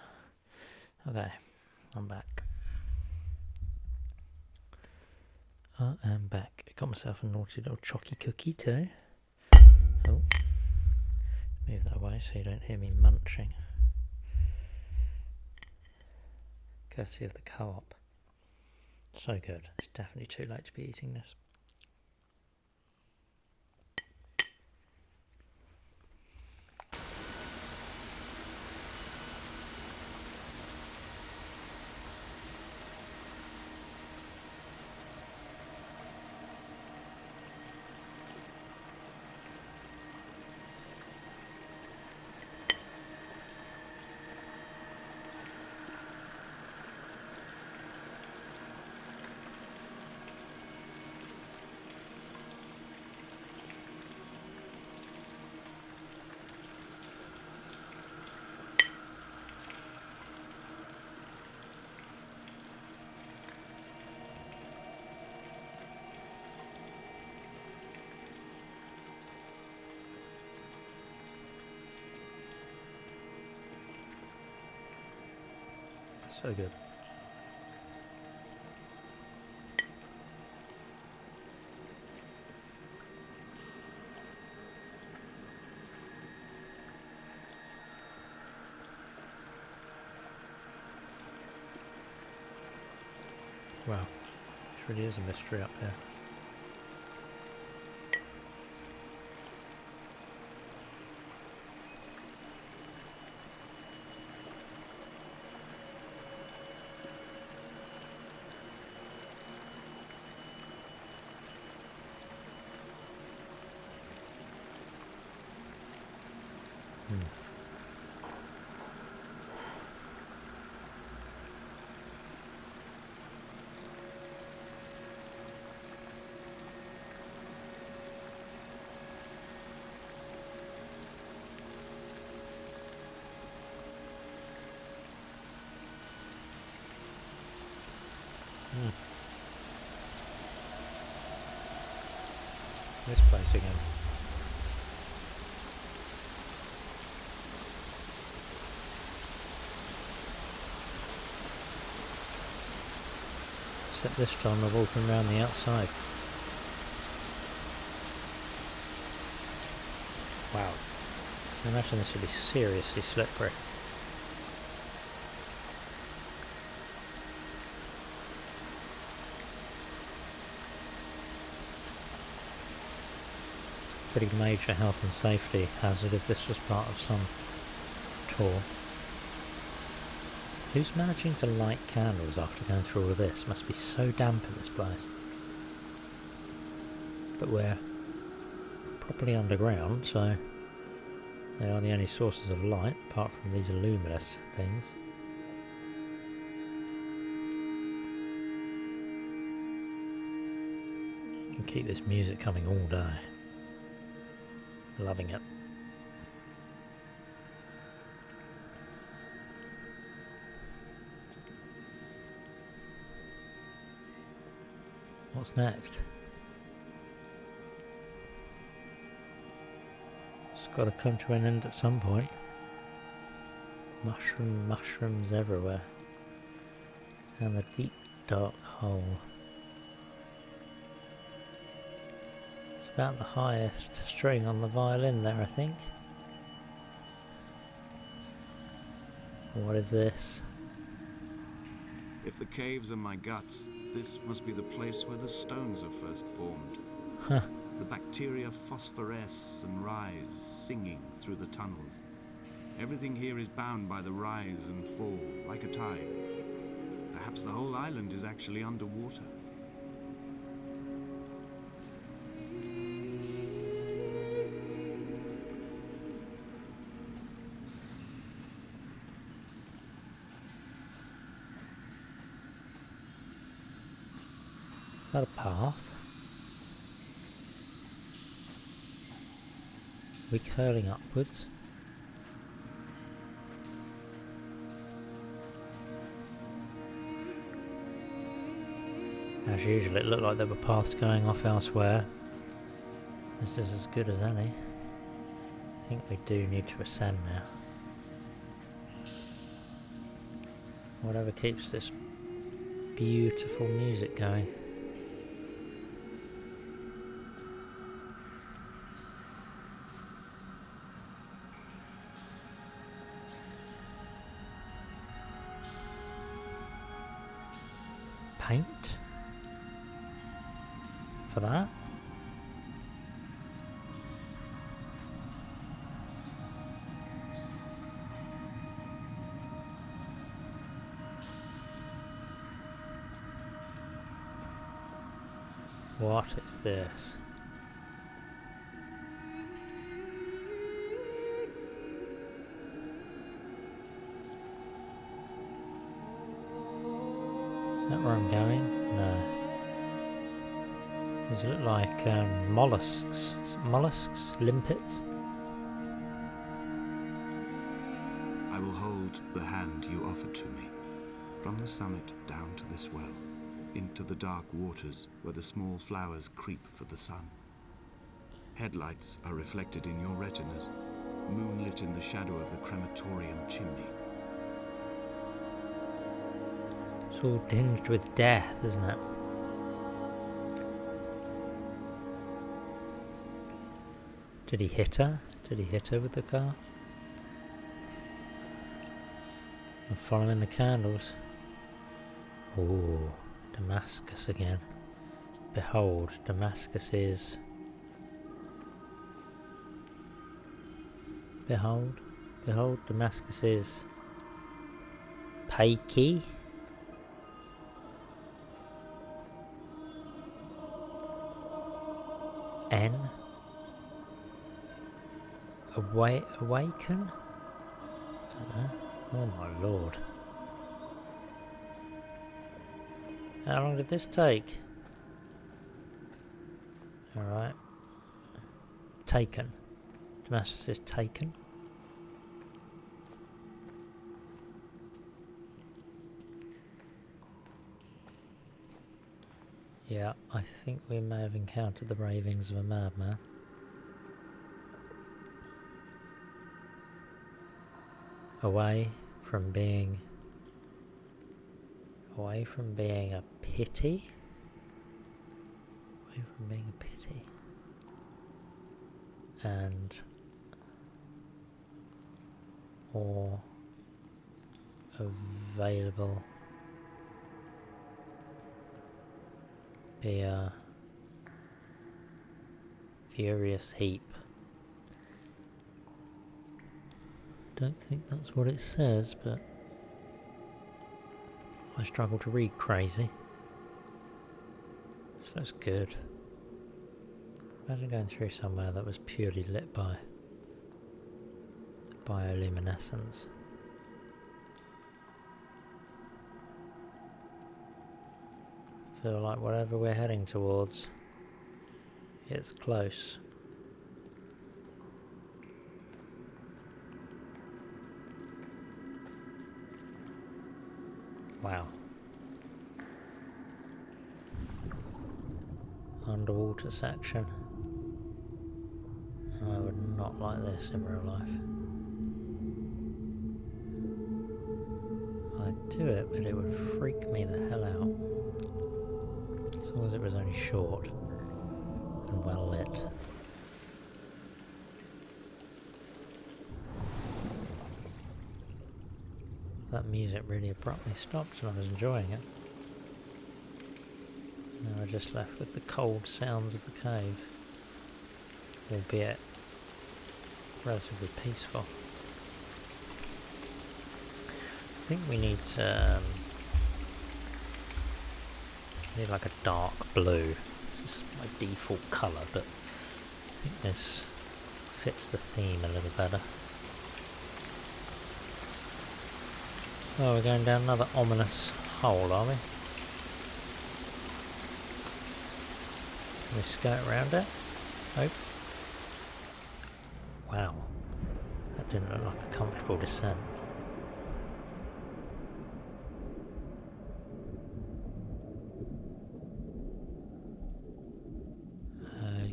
Okay, I'm back. I am back. I got myself a naughty little chocky cookie too. Oh, move that away so you don't hear me munching. Courtesy of the co-op. So good. It's definitely too late to be eating this. So good. Wow, it really is a mystery up here. This place again. Except this time we're walking around the outside. Wow. I imagine this would be seriously slippery. Pretty major health and safety hazard if this was part of some tour. Who's managing to light candles after going through all of this? Must be so damp in this place. But we're properly underground, so they are the only sources of light, apart from these luminous things. You can keep this music coming all day. Loving it. What's next? It's got to come to an end at some point. Mushrooms everywhere. And the deep dark hole. It's about the highest string on the violin there, I think. What is this? If the caves are my guts, this must be the place where the stones are first formed. Huh. The bacteria phosphoresce and rise, singing through the tunnels. Everything here is bound by the rise and fall, like a tide. Perhaps the whole island is actually underwater. Is that a path? Are we curling upwards? As usual, it looked like there were paths going off elsewhere. This is as good as any. I think we do need to ascend now. Whatever keeps this beautiful music going. Paint? For that? What is this? Is that where I'm going? No. These look like mollusks. Is it mollusks? Limpets? I will hold the hand you offered to me, from the summit down to this well, into the dark waters where the small flowers creep for the sun. Headlights are reflected in your retinas, moonlit in the shadow of the crematorium chimney. It's all tinged with death, isn't it? Did he hit her? Did he hit her with the car? I'm following the candles. Oh, Damascus again. Behold, Damascus is... Behold, Damascus is... Paiki? N? Awaken? I don't know. Oh my lord. How long did this take? Alright. Taken. Damascus is taken. Yeah, I think we may have encountered the ravings of a madman. Away from being a pity. Away from being a pity. And or available be a furious heap. Don't think that's what it says, but I struggle to read crazy. So that's good. Imagine going through somewhere that was purely lit by bioluminescence. Feel like whatever we're heading towards, it's close. Wow. Underwater section. I would not like this in real life. I'd do it, but it would freak me the hell out. As long as it was only short and well lit. That music really abruptly stopped and I was enjoying it. Now we're just left with the cold sounds of the cave, albeit relatively peaceful. I think we need like a dark blue. This is my default colour, but I think this fits the theme a little better. Oh, we're going down another ominous hole, are we? Can we skirt around it? Nope. Wow. That didn't look like a comfortable descent.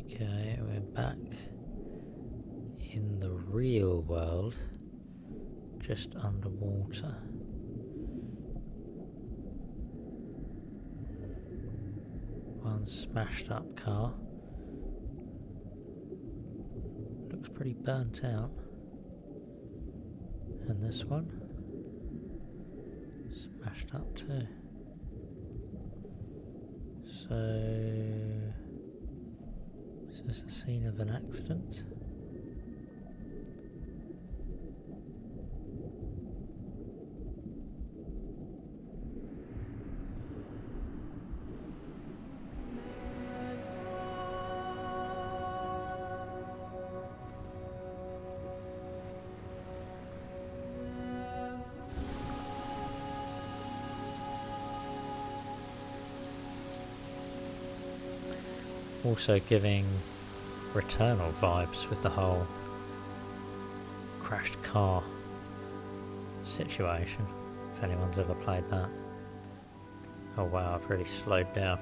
Okay, we're back in the real world, just underwater. One smashed up car. Looks pretty burnt out. And this one? Smashed up too. So... is this the scene of an accident? Also giving Returnal vibes with the whole crashed car situation, if anyone's ever played that. Oh wow, I've really slowed down.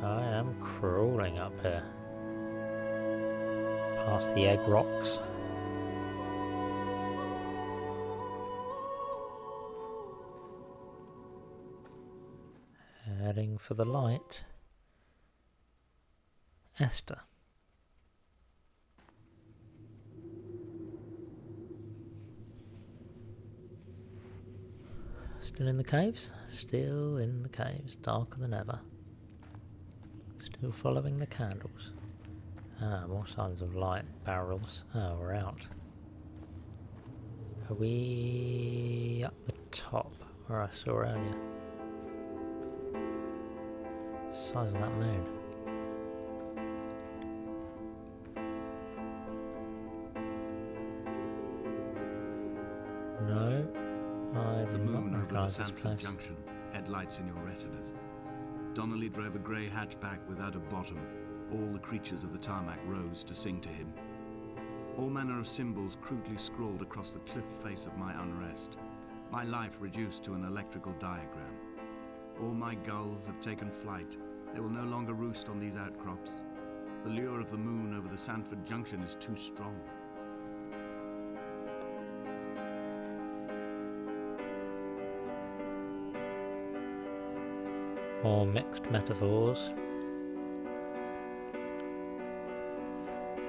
I am crawling up here. Past the egg rocks. Heading for the light. Esther. Still in the caves? Still in the caves, darker than ever. Still following the candles. Ah, more signs of light. Barrels. Ah, we're out. Are we up the top where I saw earlier? Size of that moon. No, I The do not moon over the recognise this Sanford place. Junction, headlights in your retinas. Donnelly drove a grey hatchback without a bottom. All the creatures of the tarmac rose to sing to him. All manner of symbols crudely scrawled across the cliff face of my unrest. My life reduced to an electrical diagram. All my gulls have taken flight. They will no longer roost on these outcrops. The lure of the moon over the Sanford Junction is too strong. More mixed metaphors.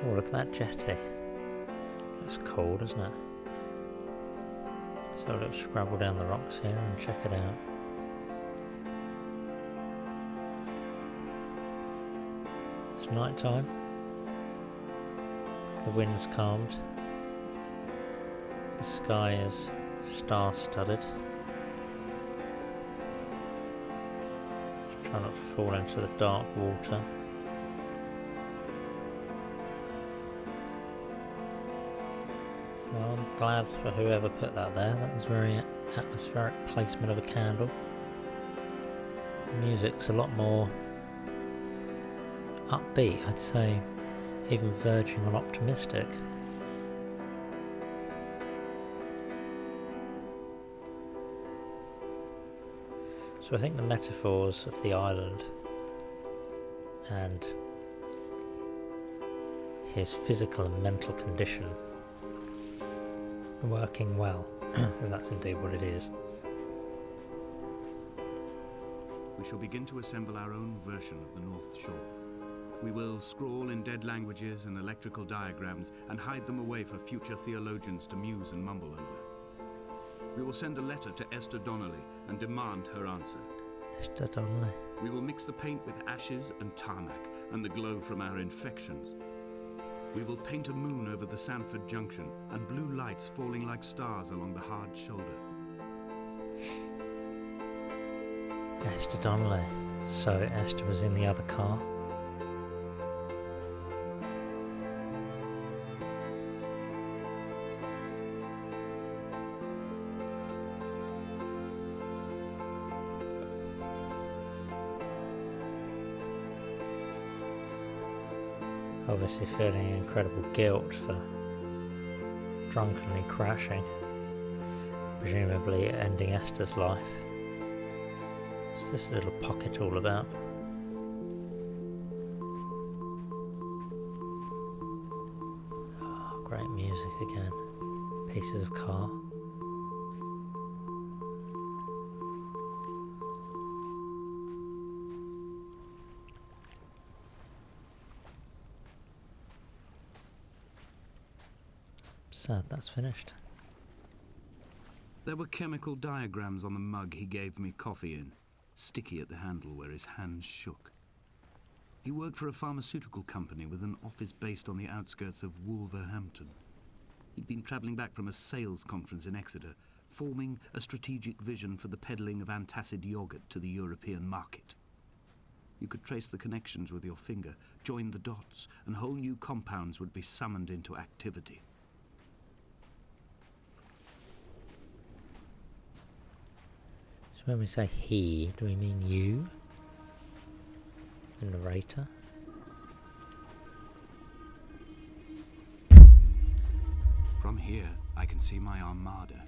Oh, look at that jetty. Looks cool, doesn't it? So let's scrabble down the rocks here and check it out. It's night time. The wind's calmed. The sky is star-studded. Try not to fall into the dark water. Well, I'm glad for whoever put that there. That was very atmospheric placement of a candle. The music's a lot more upbeat, I'd say, even verging on optimistic. So I think the metaphors of the island and his physical and mental condition are working well, if that's indeed what it is. We shall begin to assemble our own version of the North Shore. We will scrawl in dead languages and electrical diagrams and hide them away for future theologians to muse and mumble over. We will send a letter to Esther Donnelly and demand her answer. Esther Donnelly. We will mix the paint with ashes and tarmac and the glow from our infections. We will paint a moon over the Sanford Junction and blue lights falling like stars along the hard shoulder. Esther Donnelly. So Esther was in the other car. Obviously feeling incredible guilt for drunkenly crashing, presumably ending Esther's life. What's this little pocket all about? Oh, great music again. Pieces of car. Sad that's finished. There were chemical diagrams on the mug he gave me coffee in, sticky at the handle where his hands shook. He worked for a pharmaceutical company with an office based on the outskirts of Wolverhampton. He'd been travelling back from a sales conference in Exeter, forming a strategic vision for the peddling of antacid yogurt to the European market. You could trace the connections with your finger, join the dots, and whole new compounds would be summoned into activity. So when we say he, do we mean you? The narrator? From here, I can see my armada.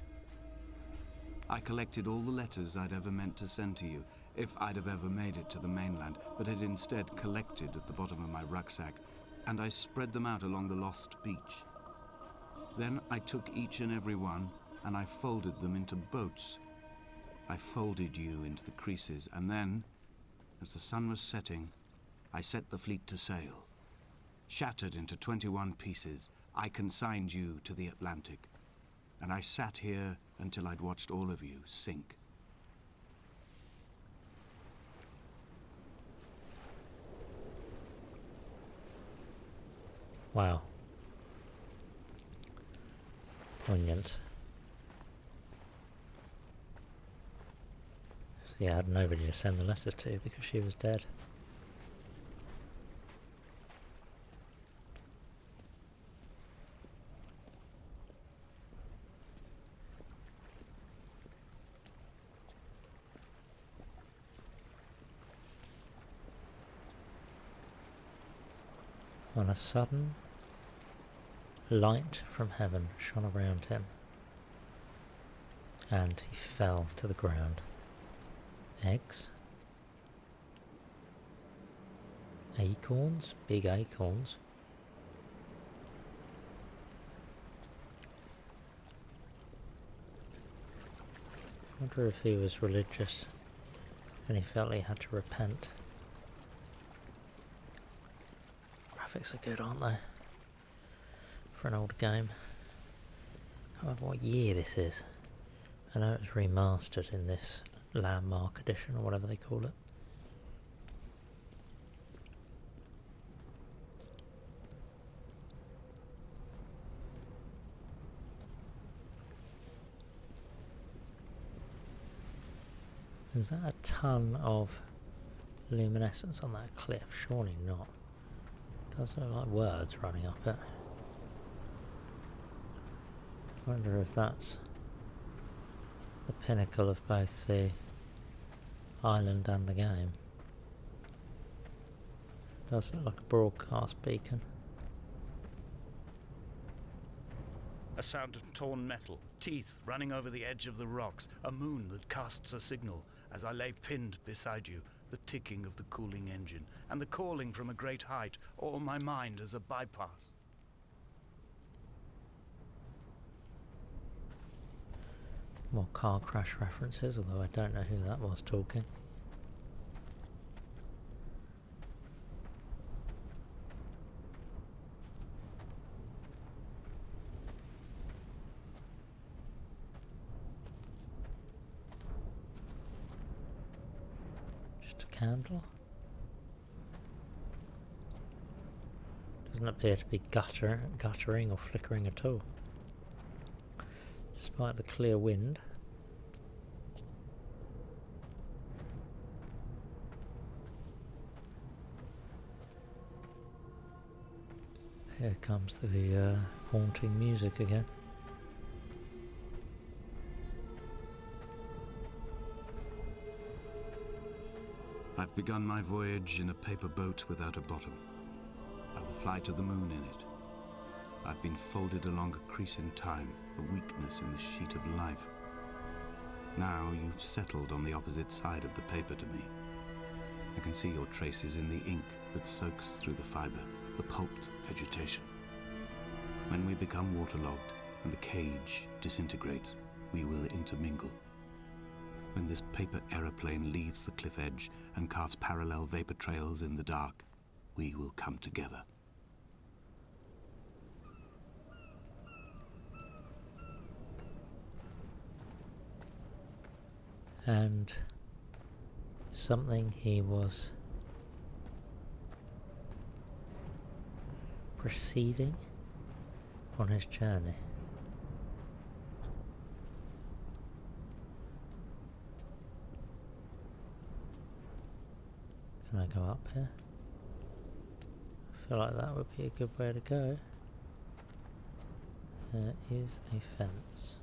I collected all the letters I'd ever meant to send to you, if I'd have ever made it to the mainland, but had instead collected at the bottom of my rucksack, and I spread them out along the lost beach. Then I took each and every one, and I folded them into boats. I folded you into the creases, and then, as the sun was setting, I set the fleet to sail. Shattered into 21 pieces, I consigned you to the Atlantic, and I sat here until I'd watched all of you sink. Wow. Poignant. So yeah, I had nobody to send the letters to because she was dead. On a sudden, light from heaven shone around him, and he fell to the ground. Eggs? Acorns? Big acorns. I wonder if he was religious and he felt he had to repent. Graphics are good, aren't they? For an old game. I can't remember what year this is. I know it was remastered in this landmark edition or whatever they call it. Is that a ton of luminescence on that cliff? Surely not. It does look like words running up it. I wonder if that's the pinnacle of both the island and the game. It does look like a broadcast beacon. A sound of torn metal, teeth running over the edge of the rocks, a moon that casts a signal. As I lay pinned beside you, the ticking of the cooling engine, and the calling from a great height, all my mind as a bypass. More car crash references, although I don't know who that was talking. Just a candle. Doesn't appear to be guttering or flickering at all. Despite the clear wind. Here comes the haunting music again. I've begun my voyage in a paper boat without a bottom. I will fly to the moon in it. I've been folded along a crease in time, a weakness in the sheet of life. Now you've settled on the opposite side of the paper to me. I can see your traces in the ink that soaks through the fibre, the pulped vegetation. When we become waterlogged and the cage disintegrates, we will intermingle. When this paper aeroplane leaves the cliff edge and carves parallel vapor trails in the dark, we will come together. and something he was proceeding on his journey. Can I go up here? I feel like that would be a good way to go. There is a fence.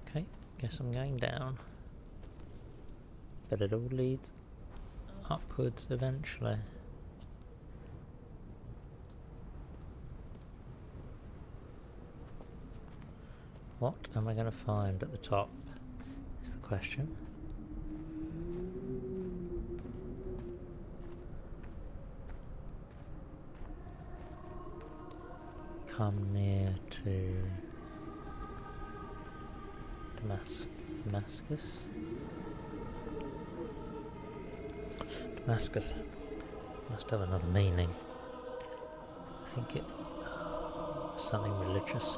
Okay, guess I'm going down. But it all leads upwards eventually. What am I going to find at the top is the question. Come near to Damascus. Damascus must have another meaning. I think it something religious.